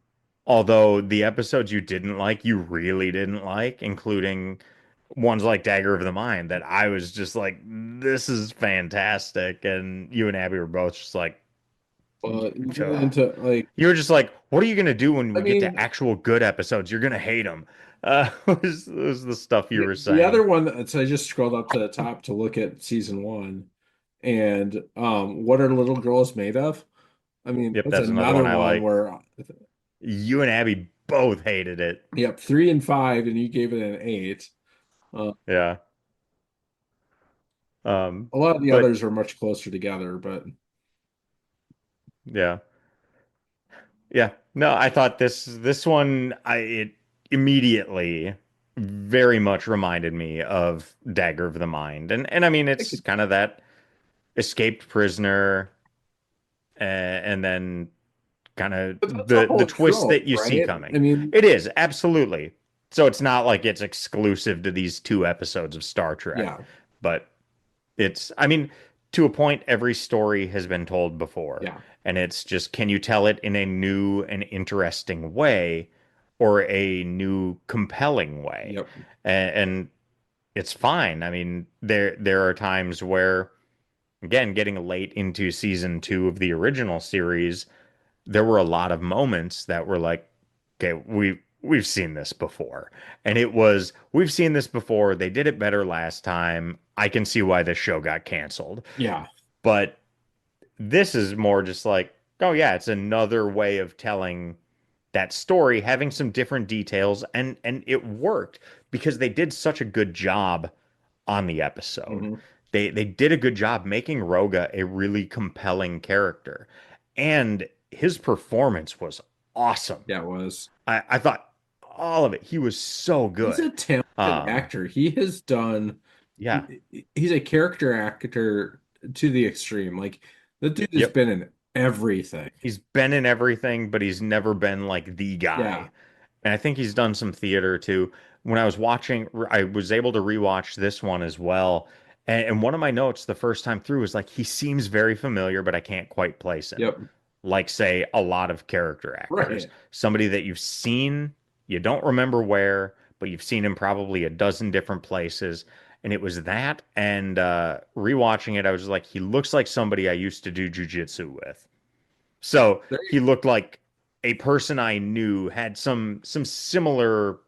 Although the episodes you didn't like, you really didn't like, including ones like Dagger of the Mind, that I was just like, this is fantastic. And you and Abby were both just like, You get ugh. into like, You were just like, what are you gonna do when I we get mean, to actual good episodes? You're gonna hate them. Was the stuff you were the other saying. one so I just scrolled up to the top to look at season one, and what are little girls made of? I mean, Yep, that's that's another another one I one like. where, You and Abby both hated it. yep, three and five, and you gave it an eight. Uh, Yeah. a lot of the But others are much closer together, but yeah. Yeah. No, I thought this one, it immediately very much reminded me of Dagger of the Mind. And I mean, I it's could, kind of that escaped prisoner, and then kind of But that's a the whole twist that trope, you see right? coming. I mean, It is absolutely. So it's not like it's exclusive to these two episodes of Star Trek, yeah, but I mean, to a point, every story has been told before. yeah, And it's just, can you tell it in a new and interesting way or a new compelling way? yep, And it's fine. I mean, there are times where, again, getting late into season two of the original series, there were a lot of moments that were like, okay, we've seen this before. And it was, we've seen this before. They did it better last time. I can see why this show got canceled. yeah, But this is more just like, oh yeah, it's another way of telling that story, having some different details, and it worked because they did such a good job on the episode. hmm They did a good job making Roga a really compelling character. And his performance was awesome. yeah, it was. I thought all of it. He was so He's a good. talented Um, actor. He has done. yeah. He's a character actor to the extreme. Like the dude has Yep. been in everything. He's been in everything, but he's never been like the Yeah, guy. And I think he's done some theater too. When I was watching, I was able to rewatch this one as well. And one of my notes the first time through was like, he seems very familiar, but I can't quite place him. yep, Like, say, a lot of character actors. right. Somebody that you've seen, you don't remember where, but you've seen him probably a dozen different places. And it was that. And rewatching it, I was like, he looks like somebody I used to do jujitsu with. So There he looked like a person I knew had some similar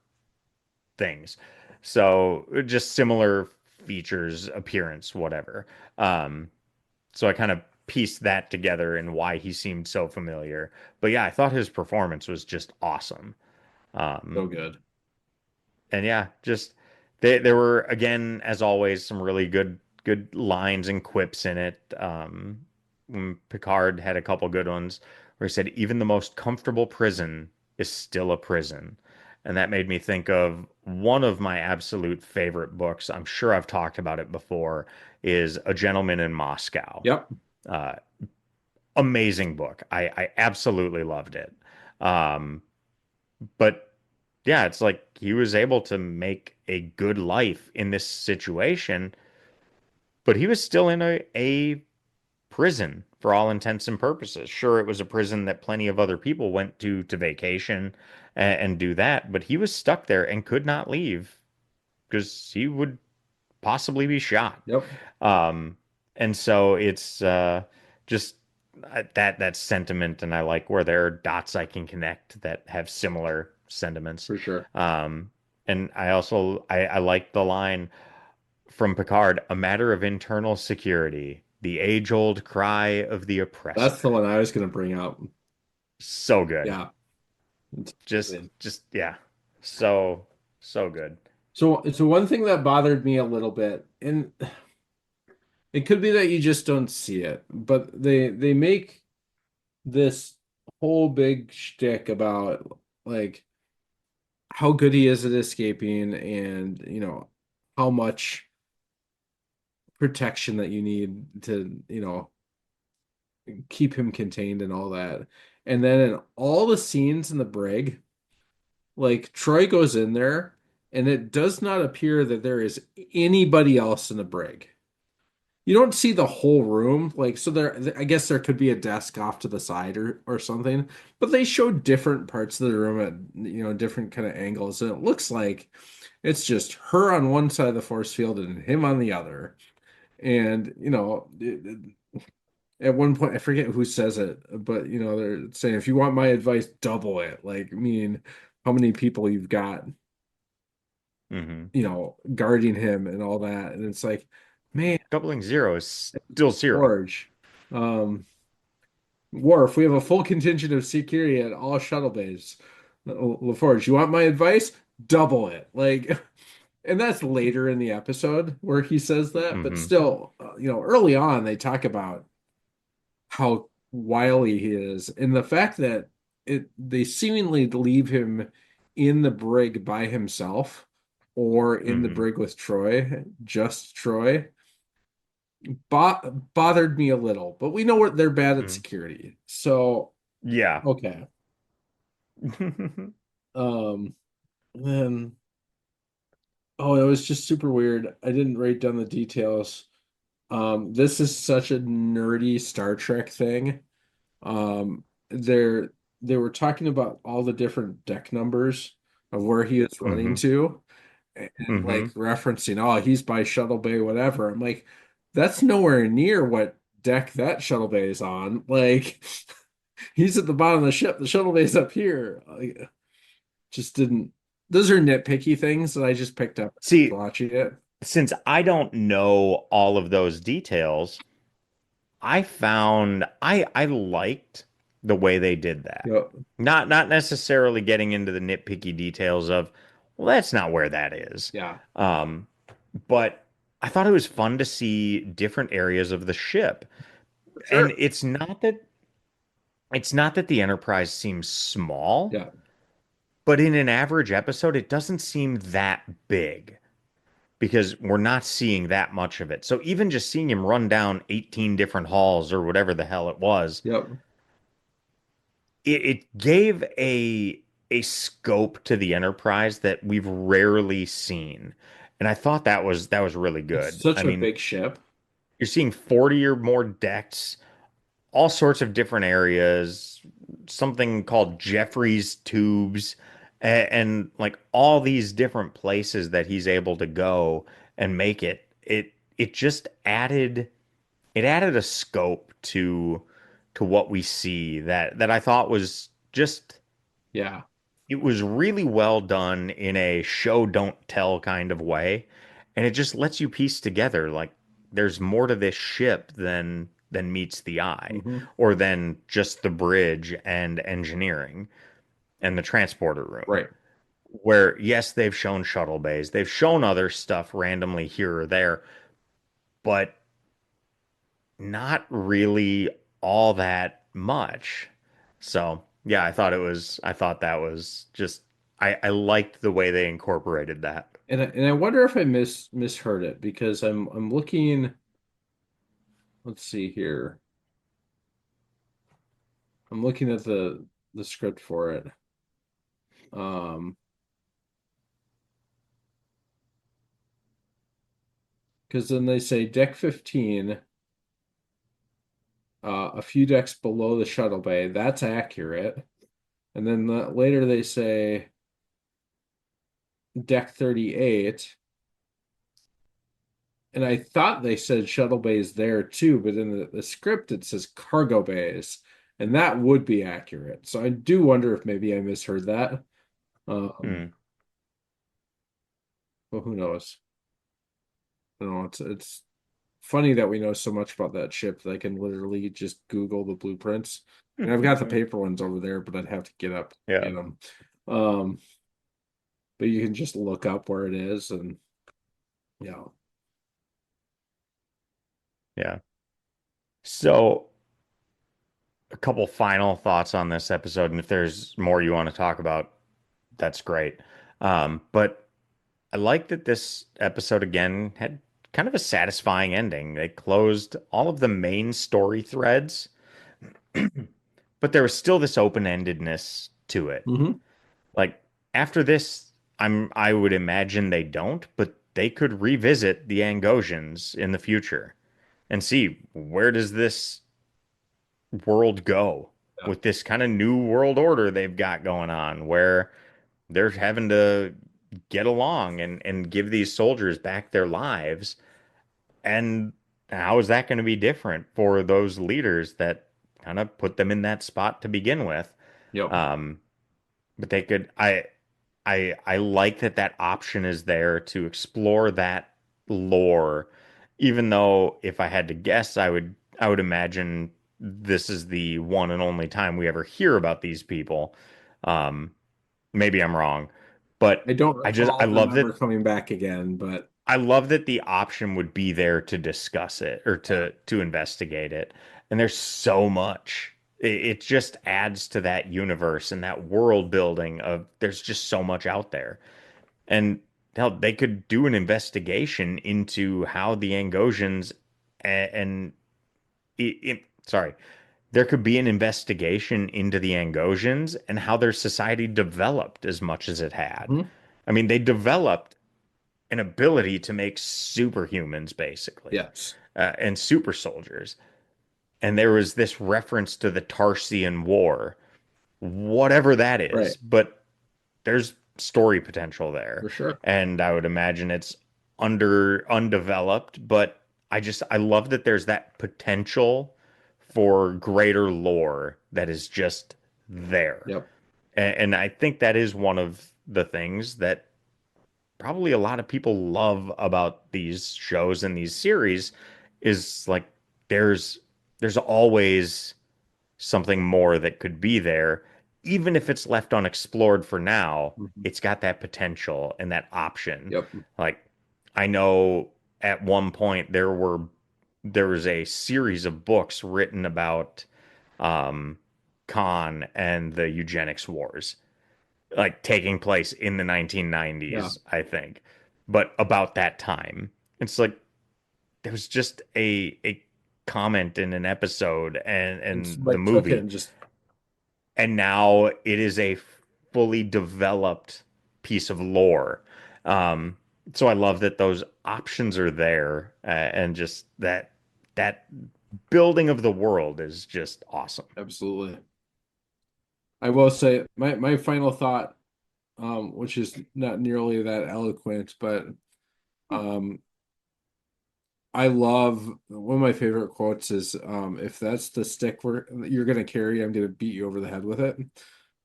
things. So just similar features, appearance, whatever. Um, so I kind of pieced that together and why he seemed so familiar. But yeah, I thought his performance was just awesome. so Um, good. and yeah, just there were again, as always, some really good lines and quips in it. Picard had a couple good ones where he said, "Even the most comfortable prison is still a prison," and that made me think of one of my absolute favorite books. I'm sure I've talked about it before. Is A Gentleman in Moscow. Yep, Uh, Amazing book. I absolutely loved it. Um, but yeah, it's like he was able to make a good life in this situation, but he was still in a prison for all intents and purposes. Sure, it was a prison that plenty of other people went to vacation and do that, but he was stuck there and could not leave because he would possibly be shot. yep, Um, and so it's just that sentiment, and I like where there are dots I can connect that have similar sentiments. for sure. Um, and I also I like the line from Picard, "A matter of internal security, the age-old cry of the That's the oppressor." one I was gonna bring up. So good. Yeah. It's amazing. Just yeah. So so good. So one thing that bothered me a little bit, and it could be that you just don't see it, but they make this whole big shtick about like how good he is at escaping and how much protection that you need to keep him contained and all that. And then in all the scenes in the brig, like Troy goes in there and it does not appear that there is anybody else in the brig. You don't see the whole room, like so there I guess there could be a desk off to the side or something, but they show different parts of the room at different kind of angles, and it looks like it's just her on one side of the force field and him on the other. And at one point I forget who says it, but they're saying if you want my advice, double it. Like, I mean, how many people you've got, Hmm. guarding him and all that. And it's like, man, Doubling zero is still zero. George. Um, Worf, we have a full contingent of security at all shuttle bays. LaForge, you want my advice? Double it. Like, and that's later in the episode where he says that, but Hmm. still, early on they talk about how wily he is, and the fact that they seemingly leave him in the brig by himself or in the Hmm. brig with Troy, just Troy, bothered me a little. But we know they're bad at Hmm. security, so Yeah. Okay. Um, and then oh, it was just super weird. I didn't write down the details. This is such a nerdy Star Trek thing. Um, they're they were talking about all the different deck numbers of where he is running hmm to, and like hmm referencing, oh, he's by Shuttle Bay, whatever. I'm like, that's nowhere near what deck that Shuttle Bay is on. Like, he's at the bottom of the ship. The Shuttle Bay's up here. Like, just didn't. Those are nitpicky things that I just picked up See, watching it. since I don't know all of those details, I liked the way they did that. Yep. Not necessarily getting into the nitpicky details of, well, that's not where that is. Yeah. Um, but I thought it was fun to see different areas of the ship. And Sure. it's not that the Enterprise seems small, Yeah. but in an average episode, it doesn't seem that big because we're not seeing that much of it. So even just seeing him run down 18 different halls or whatever the hell it was, Yep. it gave a scope to the Enterprise that we've rarely seen. And I thought that was really It's good. I such a mean, big ship. you're seeing 40 or more decks, all sorts of different areas, something called Jeffrey's tubes, and like all these different places that he's able to go and make it. It just added a scope to what we see that I thought was just Yeah. it was really well done in a show don't tell kind of way, and it just lets you piece together like there's more to this ship than meets the eye Hmm. or than just the bridge and engineering and the transporter room. Right. Where yes, they've shown shuttle bays, they've shown other stuff randomly here or there, but not really all that much. So yeah, I thought that was just I liked the way they incorporated that. And I wonder if I misheard it because I'm looking. Let's see here. I'm looking at the script for it. Um, because then they say deck 15, a few decks below the shuttle bay. That's accurate. And then later they say deck 38. And I thought they said shuttle bays there too, but in the script it says cargo bays, and that would be accurate. So I do wonder if maybe I misheard that. Um, Hmm. but who knows? I don't know. It's funny that we know so much about that ship that I can literally just Google the blueprints. And I've got the paper ones over there, but I'd have to get up Yeah, get them. Um, but you can just look up where it is, and yeah. yeah. So a couple final thoughts on this episode, and if there's more you want to talk about, that's great. But I like that this episode again had kind of a satisfying ending. They closed all of the main story threads, but there was still this open-endedness to it. Hmm. Like after this, I would imagine they don't, but they could revisit the Angosians in the future and see where does this world go Yeah. with this kind of new world order they've got going on where they're having to get along and give these soldiers back their lives. And how is that going to be different for those leaders that kind of put them in that spot to begin with? Yep. Um, but they could, I like that option is there to explore that lore, even though if I had to guess, I would imagine this is the one and only time we ever hear about these people. Um, maybe I'm wrong, I but don't I recall them love ever that coming back again, but I love that the option would be there to discuss it or yeah. to investigate it. And there's so much. It just adds to that universe and that world building of there's just so much out there. And hell, they could do an investigation into how the Angosians and sorry, there could be an investigation into the Angosians and how their society developed as much as it had. Mhm. I mean, they developed an ability to make superhumans, basically, Yes. and super soldiers. And there was this reference to the Tarsian War, whatever that Right. is, but there's story potential there. For sure. And I would imagine it's undeveloped, but I love that there's that potential for greater lore that is just there. Yep. And I think that is one of the things that probably a lot of people love about these shows and these series is like there's there's always something more that could be there. Even if it's left unexplored for now, Mhm. it's got that potential and that option. Yep. Like I know at one point there was a series of books written about um Khan and the eugenics wars, like taking place in the Yeah. 1990s, I think. But about that time. It's like there was just a comment in an episode And and the somebody took it movie, and just, and now it is a fully developed piece of lore. Um, so I love that those options are there, and just that building of the world is just awesome. absolutely. I will say my final thought, which is not nearly that eloquent, but um, I love one of my favorite quotes is if that's the stick you're gonna carry, I'm gonna beat you over the head with it.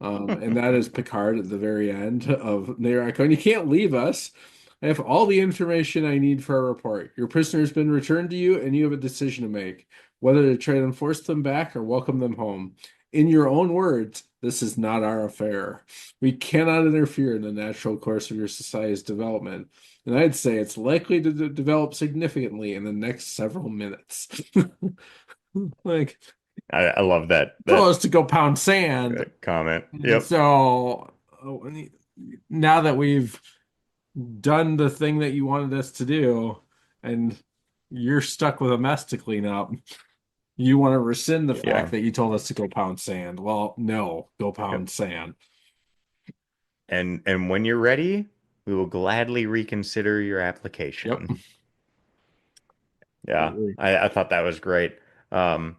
And that is Picard at the very end of Narako. And you can't leave us. I have all the information I need for a report. Your prisoner has been returned to you, and you have a decision to make whether to try to enforce them back or welcome them home. In your own words, this is not our affair. We cannot interfere in the natural course of your society's development. And I'd say it's likely to develop significantly in the next several minutes. Like, I love told that us to go pound sand. comment. And Yep. so now that we've done the thing that you wanted us to do, and you're stuck with a mess to clean up, you want to rescind the fact Yeah. that you told us to go pound sand. Well, no, go Yep. pound sand. And when you're ready, we will gladly reconsider your Yep. application. Yeah, Absolutely. I thought that was great. Um,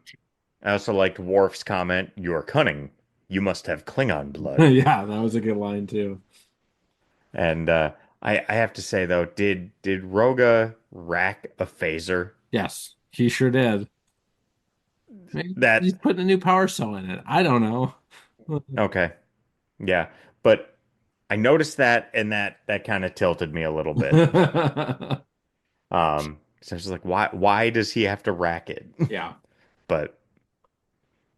I also liked Worf's comment, "You are cunning. You must have Klingon blood." Yeah, that was a good line too. And I have to say though, did Roga rack a phaser? Yes, he sure did. Maybe he's That putting a new power cell in it. I don't know. okay, yeah, but I noticed that, and that kind of tilted me a little bit. So I was like, why does he have to rack it? Yeah, But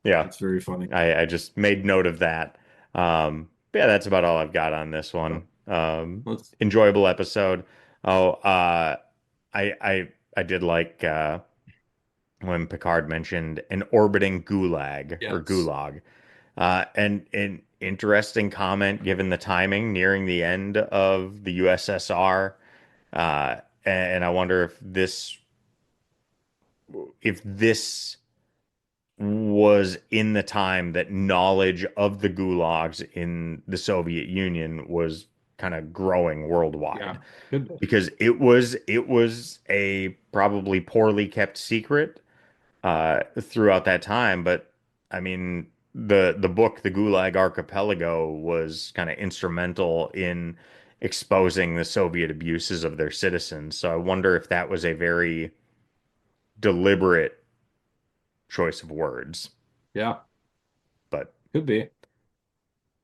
yeah, that's very funny. I just made note of that. Yeah, that's about all I've got on this So one. let's, Enjoyable episode. Oh, I did like when Picard mentioned an orbiting gulag or yes. gulag. And an interesting comment given the timing nearing the end of the USSR. And I wonder if this was in the time that knowledge of the gulags in the Soviet Union was kind of growing worldwide, Yeah, could be. because it was a probably poorly kept secret throughout that time. But I mean, the book The Gulag Archipelago was kind of instrumental in exposing the Soviet abuses of their citizens. So I wonder if that was a very deliberate choice of words. Yeah, But could be.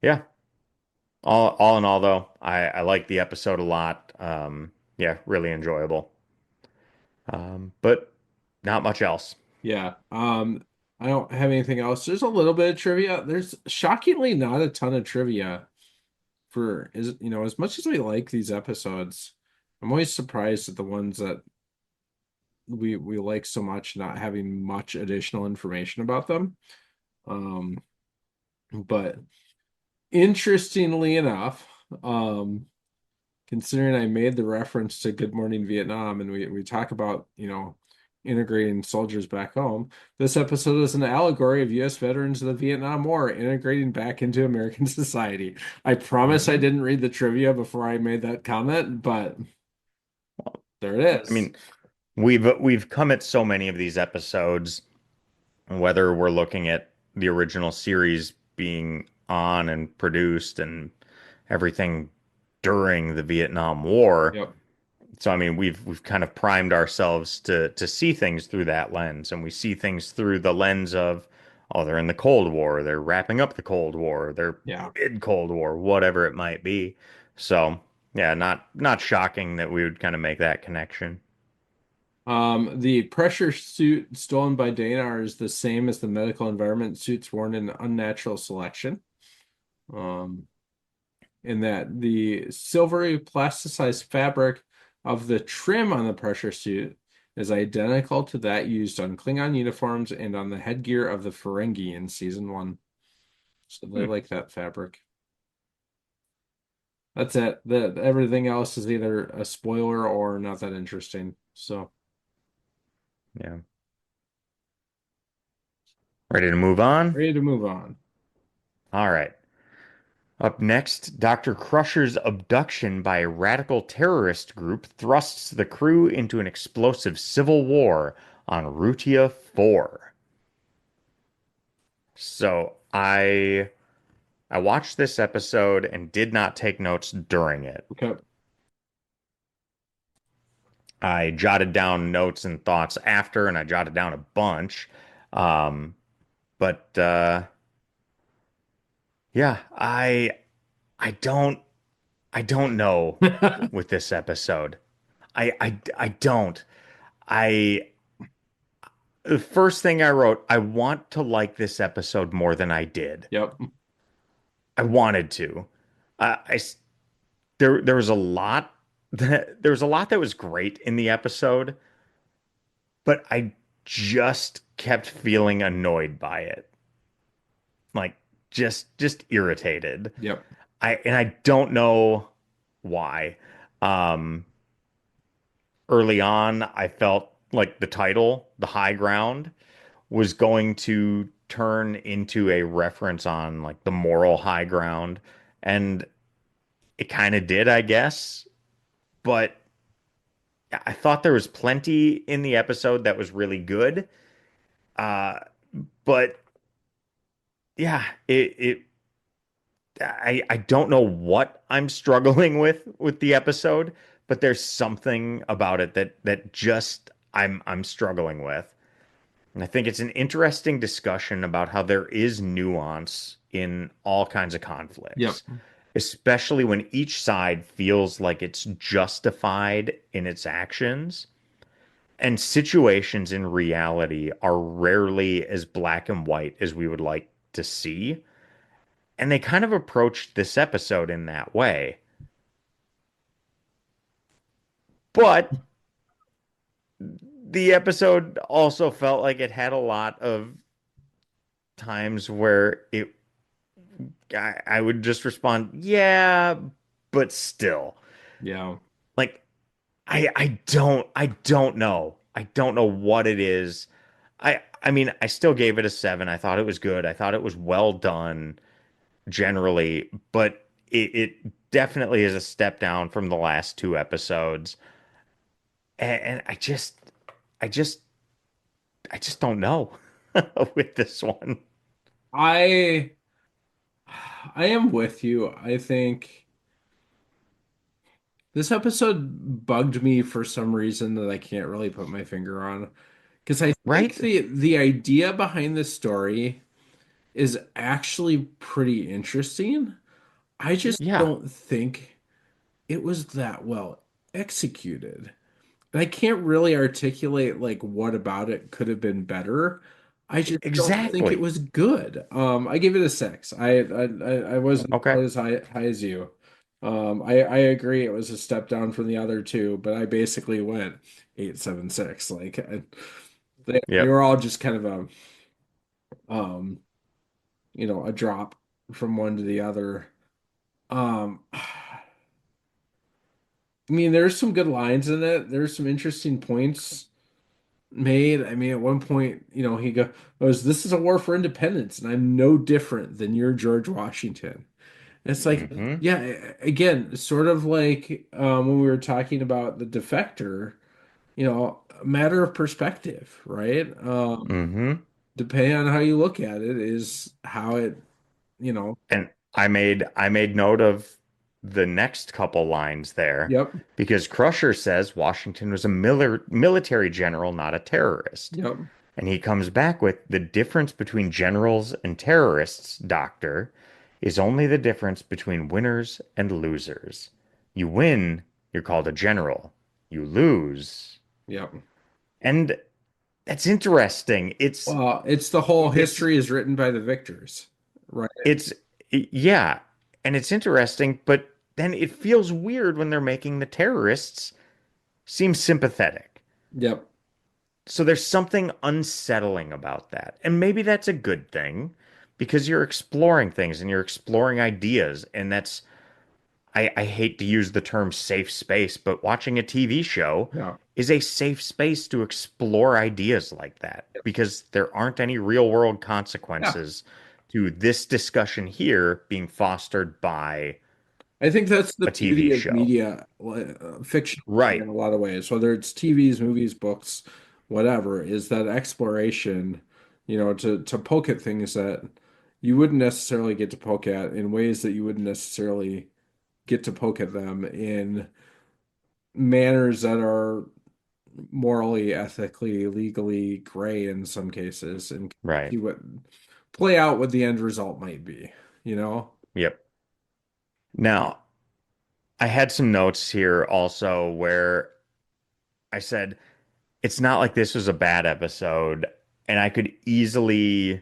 yeah, all in all, though, I like the episode a lot. Yeah, really enjoyable. But not much else. Yeah. I don't have anything else. There's a little bit of trivia. There's shockingly not a ton of trivia for as much as I like these episodes, I'm always surprised at the ones that we like so much not having much additional information about them. Um, but interestingly enough, um, considering I made the reference to Good Morning Vietnam and we talk about, integrating soldiers back home. This episode is an allegory of U.S. veterans of the Vietnam War integrating back into American society. I promise I Hmm. didn't read the trivia before I made that comment, but there it I is. mean, we've come at so many of these episodes, whether we're looking at the original series being on and produced and everything during the Vietnam War. Yep. So I mean, we've kind of primed ourselves to see things through that lens, and we see things through the lens of, oh, they're in the Cold War, they're wrapping up the Cold War, they're Yeah. mid Cold War, whatever it might be. So yeah, not shocking that we would kind of make that connection. The pressure suit stolen by Dana is the same as the medical environment suits worn in Unnatural Selection. Um, in that the silvery plasticized fabric of the trim on the pressure suit is identical to that used on Klingon uniforms and on the headgear of the Ferengi in season one. So they Hmm, like that fabric. That's it. Everything else is either a spoiler or not that interesting. So yeah. Ready to move on? ready to move on. All right. Up next, Dr. Crusher's abduction by a radical terrorist group thrusts the crew into an explosive civil war on Rutia 4. So I watched this episode and did not take notes during it. Okay. I jotted down notes and thoughts after, and I jotted down a bunch. Um, but yeah, I don't I don't know with this episode. I don't. I The first thing I wrote, I want to like this episode more than I did. Yep. I wanted to. I there was a lot there was a lot that was great in the episode, but I just kept feeling annoyed by it. Like just irritated. Yep. I don't know why. Um Early on, I felt like the title, The High Ground, was going to turn into a reference on like the moral high ground, and it kind of did, I guess. But I thought there was plenty in the episode that was really good. Uh, but yeah, I don't know what I'm struggling with the episode, but there's something about it that just I'm struggling with. And I think it's an interesting discussion about how there is nuance in all kinds of Yep. conflicts, especially when each side feels like it's justified in its actions. And situations in reality are rarely as black and white as we would like to see. And they kind of approached this episode in that way. But the episode also felt like it had a lot of times where I would just respond, yeah, but still. Yeah. Like I don't know. I don't know what it is. I mean, I still gave it a 7. I thought it was good. I thought it was well done generally, but it definitely is a step down from the last two episodes. And I just I just don't know with this one. I I am with you. I think this episode bugged me for some reason that I can't really put my finger on. Because I think Right? the idea behind the story is actually pretty interesting. I just Yeah, don't think it was that well executed. And I can't really articulate like what about it could have been better. I just don't think it exactly. was good. I give it a 6. I wasn't Okay. quite as high as you. I agree it was a step down from the other two, but I basically went 8, 7, 6. Like they Yep. were all just kind of a drop from one to the other. I mean, there's some good lines in it. There's some interesting points. made. I mean, at one point, he goes, "This is a war for independence, and I'm no different than your George Washington." And it's like, Mm-hmm. yeah, again, sort of like when we were talking about the defector, a matter of perspective, right? Mm-hmm. Depending on how you look at it, is how it, you know, And I made note of the next couple lines there yep, because Crusher says Washington was a military general, not a terrorist. yep, And he comes back with the difference between generals and terrorists, doctor, is only the difference between winners and losers. You win, you're called a general. You lose. yep. And that's interesting. Well, it's the whole It's history is written by the victors, right? it's yeah, and it's interesting, but then it feels weird when they're making the terrorists seem sympathetic. Yep, So there's something unsettling about that. And maybe that's a good thing because you're exploring things and you're exploring ideas. And I hate to use the term safe space, but watching a TV show yeah, is a safe space to explore ideas like that because there aren't any real world yeah. consequences to this discussion here being fostered by I think that's the a beauty TV of show. media, fiction Right. in a lot of ways, whether it's TVs, movies, books, whatever, is that exploration, to poke at things that you wouldn't necessarily get to poke at in ways that you wouldn't necessarily get to poke at them in manners that are morally, ethically, legally gray in some cases, and Right. see what play out what the end result might be, you know? Yep. Now, I had some notes here also where I said it's not like this was a bad episode, and I could easily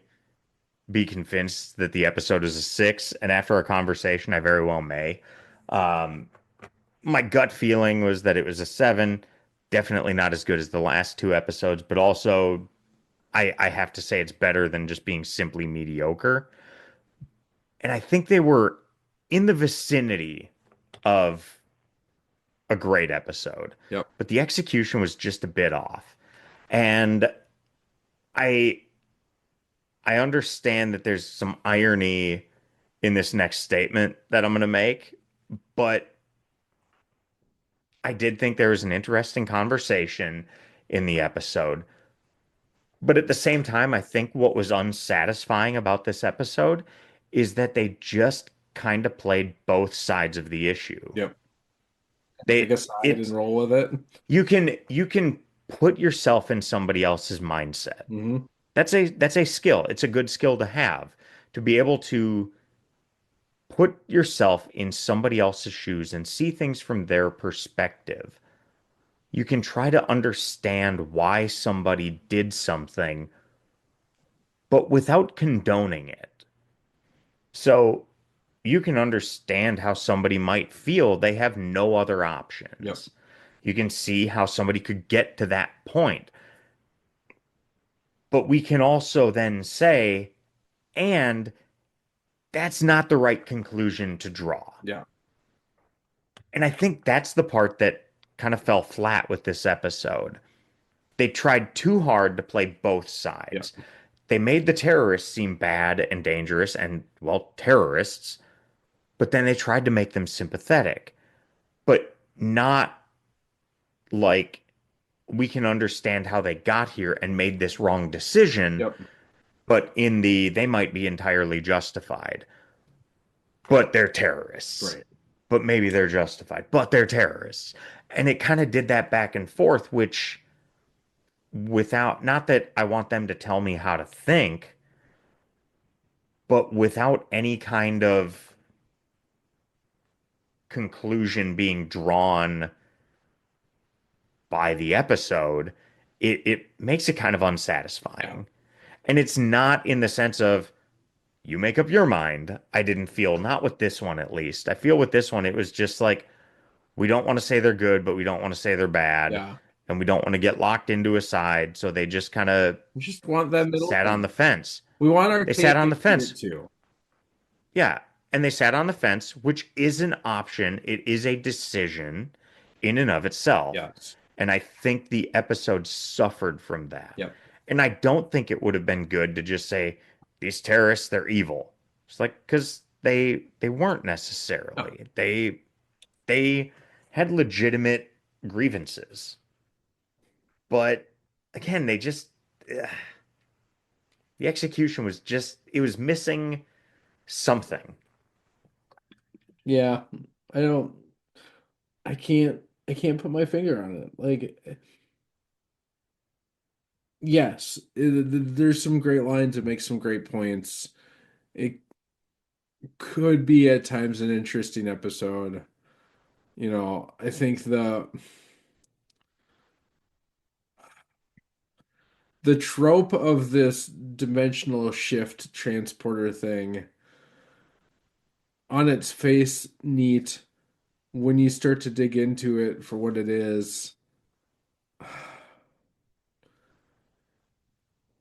be convinced that the episode is a six, and after our conversation, I very well may. Um, my gut feeling was that it was a seven. Definitely not as good as the last two episodes, but also I have to say it's better than just being simply mediocre. And I think they were in the vicinity of a great episode, Yep. but the execution was just a bit off. And I I understand that there's some irony in this next statement that I'm going to make, but I did think there was an interesting conversation in the episode. But at the same time, I think what was unsatisfying about this episode is that they just kind of played both sides of the issue. Yep. Pick They a side and it's roll with it. you can put yourself in somebody else's mindset. Hmm. That's a skill. It's a good skill to have to be able to put yourself in somebody else's shoes and see things from their perspective. You can try to understand why somebody did something, but without condoning it. So you can understand how somebody might feel they have no other Yep. options. You can see how somebody could get to that point. But we can also then say, and that's not the right conclusion to draw. Yeah. And I think that's the part that kind of fell flat with this episode. They tried too hard to play both Yep. sides. They made the terrorists seem bad and dangerous and, well, terrorists, but then they tried to make them sympathetic, but not like we can understand how they got here and made this wrong decision, Yep. but in they might be entirely justified, but they're terrorists. Right. But maybe they're justified, but they're terrorists. And it kind of did that back and forth, which without, not that I want them to tell me how to think, but without any kind of conclusion being drawn by the episode, it makes it kind of Yeah. unsatisfying. And it's not in the sense of you make up your mind. I didn't feel, not with this one at least. I feel with this one, it was just like, we don't want to say they're good, but we don't want to say they're bad. Yeah. And we don't want to get locked into a side. So they just kind of We just want that middle sat on thing. the fence. We want our They sat cake on and the eat it fence. too. Yeah. And they sat on the fence, which is an option. It is a decision in and of itself. Yes. And I think the episode suffered from that. Yep. And I don't think it would have been good to just say, these terrorists, they're evil. It's like, because they weren't No. necessarily. They had legitimate grievances. But again, they just the execution was just it was missing something. Yeah. I don't I can't I can't put my finger on it. Like yes, there's some great lines that make some great points. It could be at times an interesting episode. I think the trope of this dimensional shift transporter thing on its face neat when you start to dig into it for what it is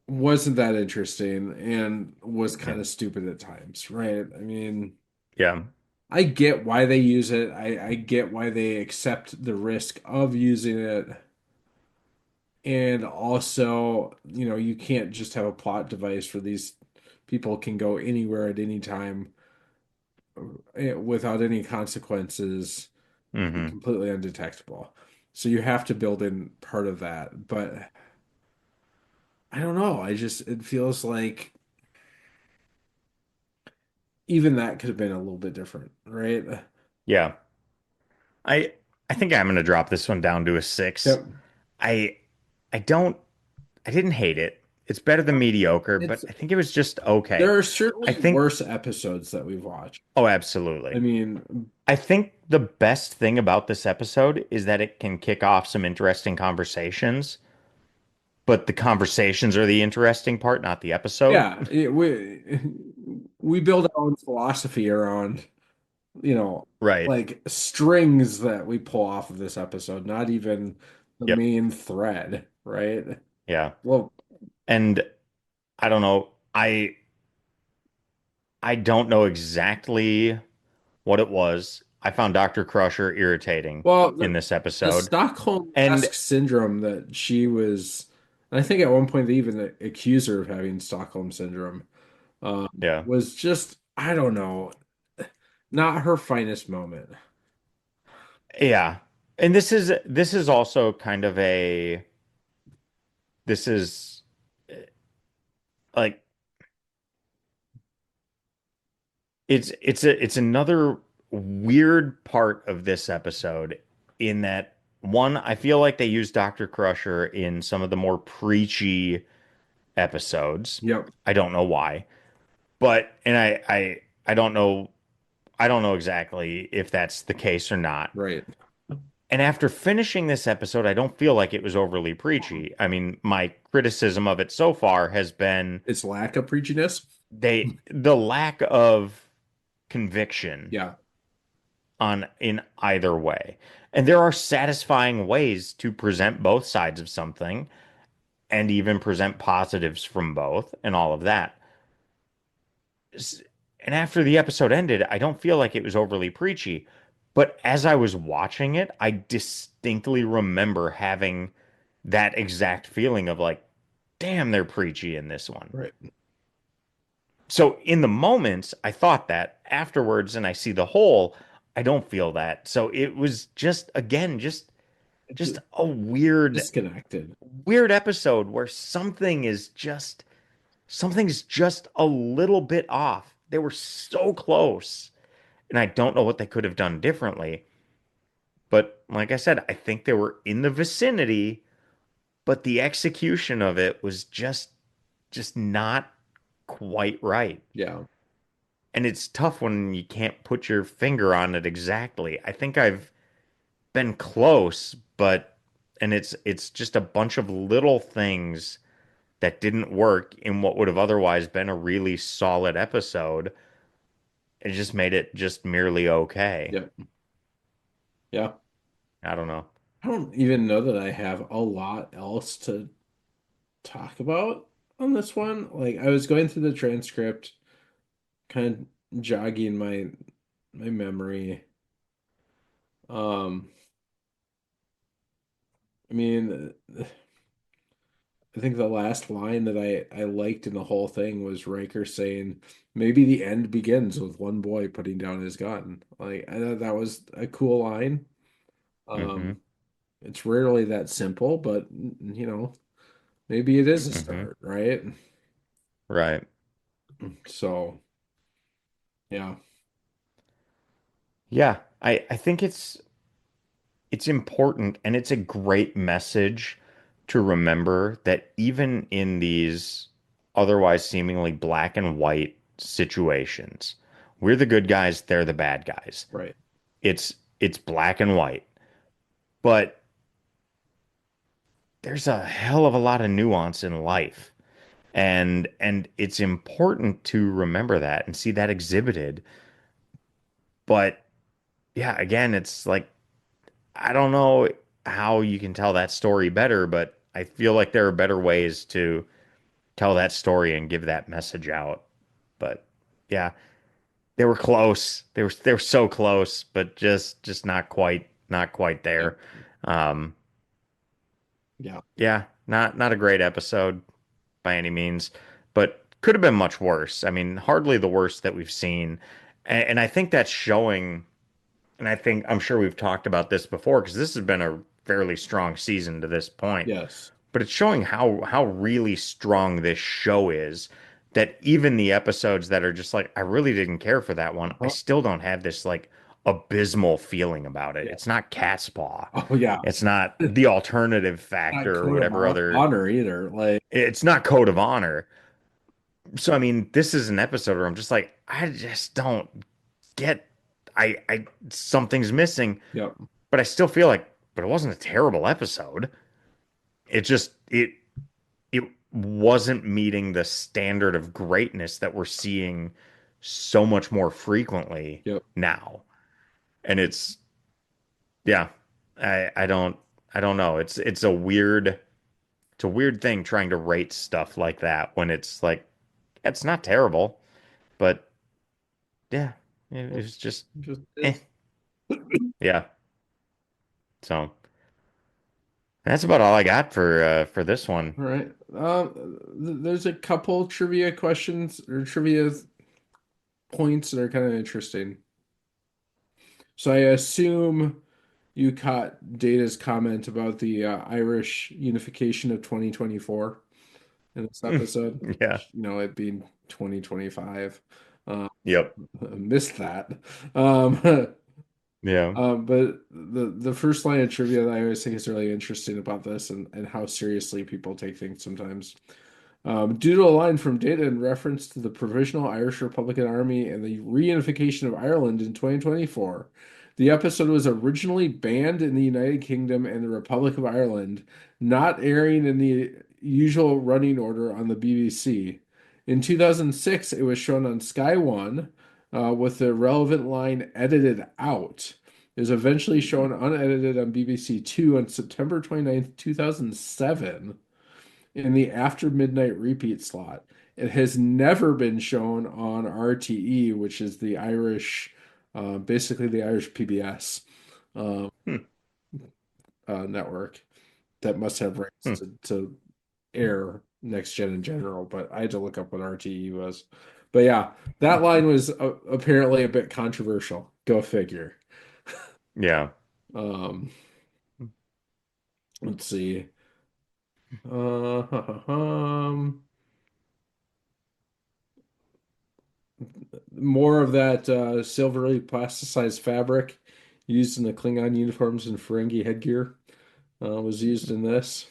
wasn't that interesting and was Yeah. kind of stupid at times, right? I mean, Yeah. I get why they use it. I get why they accept the risk of using it. And also, you can't just have a plot device for these people can go anywhere at any time without any consequences, be Hmm. completely undetectable. So you have to build in part of that. But I don't know. It feels like even that could have been a little bit different, right? Yeah. I I think I'm gonna drop this one down to a six. Yep. I I don't I didn't hate it. It's better than mediocre, but It's I think it was just okay. There are I certainly think worse episodes that we've watched. oh, I absolutely. mean, I think the best thing about this episode is that it can kick off some interesting conversations, but the conversations are the interesting part, not the episode. yeah, we build our own philosophy around, you know, Right. like strings that we pull off of this episode, not even the Yep. main thread, right? Yeah. Well, And I don't know. I don't know exactly what it was. I found Dr. Crusher irritating well, in the, this the episode. And Stockholm-esque syndrome that she was, and I think at one point they even accuse her of having Stockholm syndrome, yeah. was just, I don't know, not her finest moment. Yeah. And this is also kind of a this is like it's another weird part of this episode in that one, I feel like they use Dr. Crusher in some of the more preachy episodes. Yep, I don't know why. But and I don't know exactly if that's the case or not. right. And after finishing this episode, I don't feel like it was overly preachy. I mean, my criticism of it so far has been Its lack of preachiness. the lack of conviction Yeah, on in either way. And there are satisfying ways to present both sides of something and even present positives from both and all of that. And after the episode ended, I don't feel like it was overly preachy. But as I was watching it, I distinctly remember having that exact feeling of like, damn, they're preachy in this one. right. So in the moments, I thought that afterwards, and I see the whole, I don't feel that. So it was just, again, just a Disconnected. weird episode where something's just a little bit off. They were so close. And I don't know what they could have done differently. But like I said, I think they were in the vicinity, but the execution of it was just not quite right. Yeah, And it's tough when you can't put your finger on it exactly. I think I've been close, but and it's just a bunch of little things that didn't work in what would have otherwise been a really solid episode. It just made it just merely okay. yeah, yeah. I don't know. I don't even know that I have a lot else to talk about on this one. Like I was going through the transcript, kind of jogging my memory. Um, I mean, I think the last line that I liked in the whole thing was Riker saying, "Maybe the end begins with one boy putting down his gun." Like I thought that was a cool line. Hmm. Um, it's rarely that simple, but maybe it is a Hmm. start, right? Right. So, yeah, Yeah, I think it's important and it's a great message to remember that even in these otherwise seemingly black and white situations, we're the good guys, they're the bad guys. right. It's black and white, but there's a hell of a lot of nuance in life. And it's important to remember that and see that exhibited. But yeah, again, it's like I don't know how you can tell that story better, but I feel like there are better ways to tell that story and give that message out. But yeah, they were close. They were so close, but just not quite Yeah, there. Um, yeah, yeah, not a great episode by any means, but could have been much worse. I mean, hardly the worst that we've seen. And I think that's showing, and I'm sure we've talked about this before because this has been a fairly strong season to this point. yes. But it's showing how really strong this show is that even the episodes that are just like I really didn't care for that one, I Uh-huh. still don't have this like abysmal feeling about it. Yeah. It's not cat's paw. Oh, yeah. It's not the alternative Not factor or code of whatever other. honor either. Like, It's not code of honor. So I mean, this is an episode where I'm just like, I just don't get I something's missing, yep, but I still feel like, but it wasn't a terrible episode. It wasn't meeting the standard of greatness that we're seeing so much more frequently yep. now. And it's yeah, I don't know. It's a weird thing trying to rate stuff like that when it's like it's not terrible, but yeah, it Yep. was just Just eh. is. Yeah. So that's about all I got for this one. All right. There's a couple trivia questions or trivia points that are kind of interesting. So I assume you caught Data's comment about the Irish unification of 2024 in this episode, Yeah. which, it being 2025. Uh, Yep. missed that. Um, Yeah. but the first line of trivia that I always think is really interesting about this and how seriously people take things sometimes. Due to a line from Data in reference to the Provisional Irish Republican Army and the reunification of Ireland in 2024, the episode was originally banned in the United Kingdom and the Republic of Ireland, not airing in the usual running order on the BBC. In 2006, it was shown on Sky One, with the relevant line edited out. It was eventually shown unedited on BBC Two on September 29th, 2007 in the after midnight repeat slot. It has never been shown on RTE, which is the Irish, basically the Irish PBS uh, Hmm. network that must have rights Hmm. to air Next Gen in general. But I had to look up what RTE was. But yeah, that line was apparently a bit controversial. Go figure. Yeah. Um, let's see. Uh, more of that silvery plasticized fabric used in the Klingon uniforms and Ferengi headgear was used in this.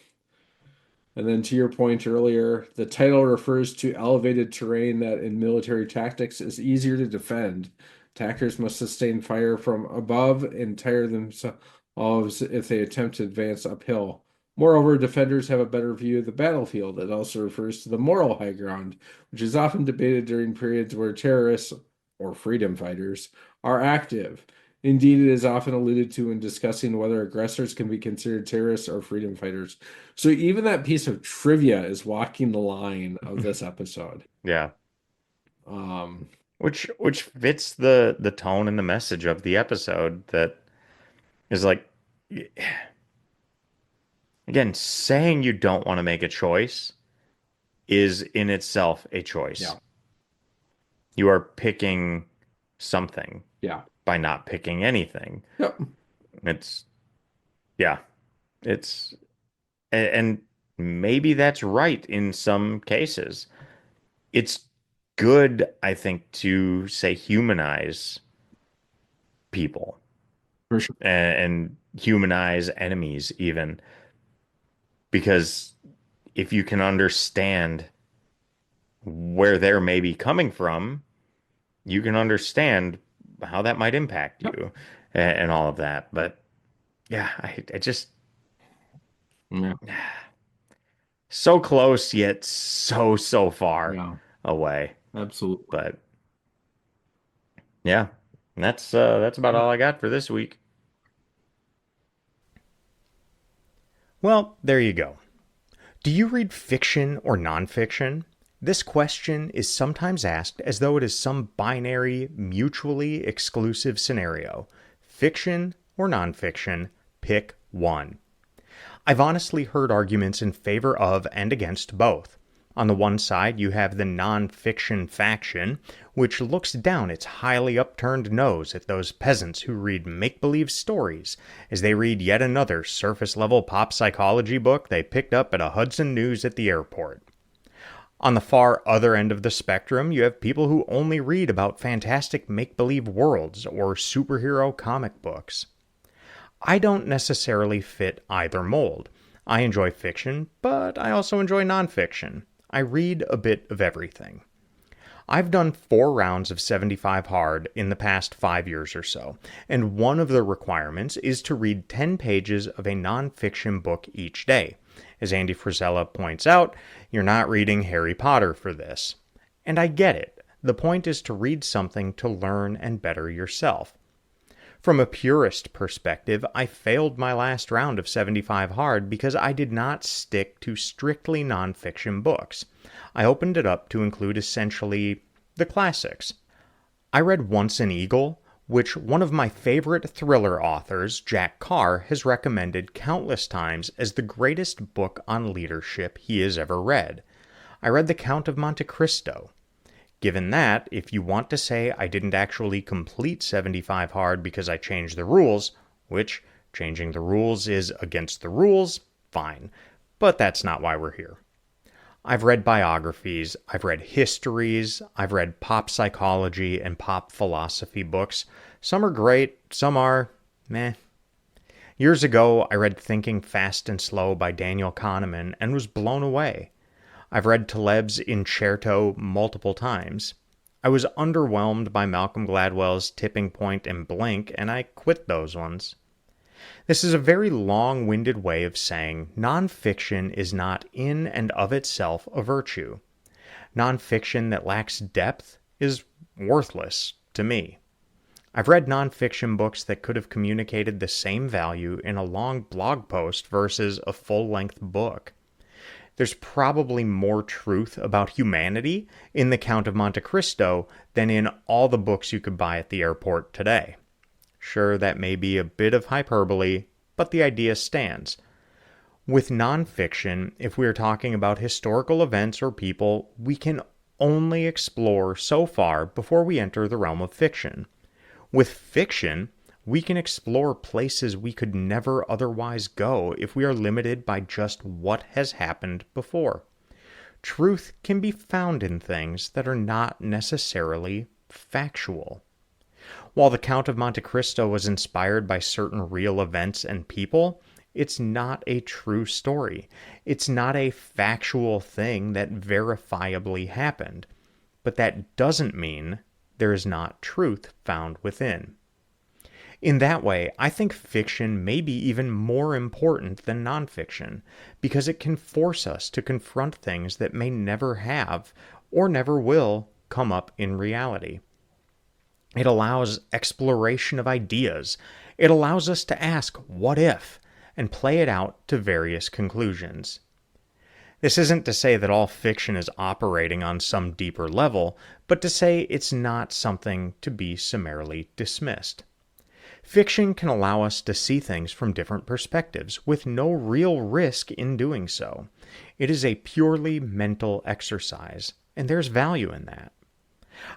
And then to your point earlier, the title refers to elevated terrain that in military tactics is easier to defend. Attackers must sustain fire from above and tire themselves if they attempt to advance uphill. Moreover, defenders have a better view of the battlefield. It also refers to the moral high ground, which is often debated during periods where terrorists or freedom fighters are active. Indeed, it is often alluded to in discussing whether aggressors can be considered terrorists or freedom fighters. So even that piece of trivia is walking the line of this episode. Yeah. Um, Which fits the tone and the message of the episode that is like Again, saying you don't want to make a choice is in itself a Yeah. choice. You are picking something Yeah. by not picking anything. Yep. It's, yeah, it's, and maybe that's right in some cases. It's good, I think, to say humanize people For sure. and humanize enemies, even because if you can understand where they're maybe coming from, you can understand how that might impact Yep. you and all of that. But yeah, I just Yeah. so close yet so far Yeah. away. Absolutely. But yeah, that's about Yeah. all I got for this week. Well, there you go. Do you read fiction or nonfiction? This question is sometimes asked as though it is some binary, mutually exclusive scenario. Fiction or nonfiction, pick one. I've honestly heard arguments in favor of and against both. On the one side, you have the nonfiction faction, which looks down its highly upturned nose at those peasants who read make believe stories as they read yet another surface level pop psychology book they picked up at a Hudson News at the airport. On the far other end of the spectrum, you have people who only read about fantastic make believe worlds or superhero comic books. I don't necessarily fit either mold. I enjoy fiction, but I also enjoy nonfiction. I read a bit of everything. I've done 4 rounds of 75 hard in the past 5 years or so, and one of the requirements is to read 10 pages of a nonfiction book each day. As Andy Frisella points out, you're not reading Harry Potter for this. And I get it. The point is to read something to learn and better yourself. From a purist perspective, I failed my last round of 75 hard because I did not stick to strictly nonfiction books. I opened it up to include essentially the classics. I read Once an Eagle, which one of my favorite thriller authors, Jack Carr, has recommended countless times as the greatest book on leadership he has ever read. I read The Count of Monte Cristo. Given that, if you want to say I didn't actually complete 75 hard because I changed the rules, which changing the rules is against the rules, fine. But that's not why we're here. I've read biographies, I've read histories, I've read pop psychology and pop philosophy books. Some are great, some are meh. Years ago, I read Thinking Fast and Slow by Daniel Kahneman and was blown away. I've read Taleb's Incerto multiple times. I was underwhelmed by Malcolm Gladwell's Tipping Point and Blink, and I quit those ones. This is a very long-winded way of saying nonfiction is not in and of itself a virtue. Nonfiction that lacks depth is worthless to me. I've read nonfiction books that could have communicated the same value in a long blog post versus a full-length book. There's probably more truth about humanity in The Count of Monte Cristo than in all the books you could buy at the airport today. Sure, that may be a bit of hyperbole, but the idea stands. With nonfiction, if we are talking about historical events or people, we can only explore so far before we enter the realm of fiction. With fiction, we can explore places we could never otherwise go if we are limited by just what has happened before. Truth can be found in things that are not necessarily factual. While The Count of Monte Cristo was inspired by certain real events and people, it's not a true story. It's not a factual thing that verifiably happened. But that doesn't mean there is not truth found within. In that way, I think fiction may be even more important than nonfiction, because it can force us to confront things that may never have, or never will, come up in reality. It allows exploration of ideas. It allows us to ask, what if, and play it out to various conclusions. This isn't to say that all fiction is operating on some deeper level, but to say it's not something to be summarily dismissed. Fiction can allow us to see things from different perspectives with no real risk in doing so. It is a purely mental exercise, and there's value in that.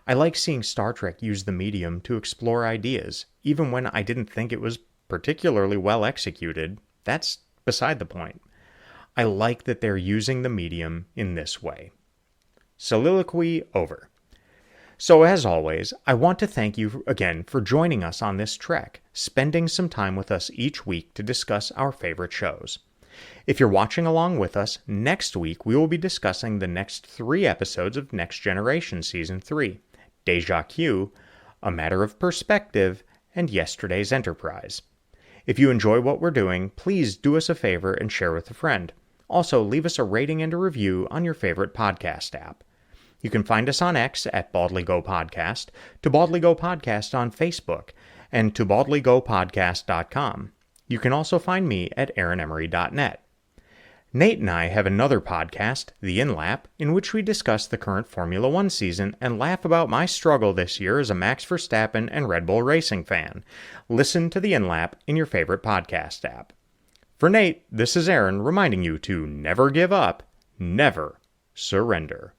I like seeing Star Trek use the medium to explore ideas, even when I didn't think it was particularly well executed. That's beside the point. I like that they're using the medium in this way. Soliloquy over. So as always, I want to thank you again for joining us on this trek, spending some time with us each week to discuss our favorite shows. If you're watching along with us, next week we will be discussing the next 3 episodes of Next Generation Season 3, Deja Q, A Matter of Perspective, and Yesterday's Enterprise. If you enjoy what we're doing, please do us a favor and share with a friend. Also, leave us a rating and a review on your favorite podcast app. You can find us on X at Baldly Go Podcast, to Baldly Go Podcast on Facebook, and to baldlygopodcast.com. You can also find me at aaronemery.net. Nate and I have another podcast, The InLap, in which we discuss the current Formula One season and laugh about my struggle this year as a Max Verstappen and Red Bull Racing fan. Listen to The InLap in your favorite podcast app. For Nate, this is Aaron reminding you to never give up, never surrender.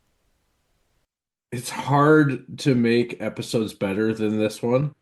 It's hard to make episodes better than this one.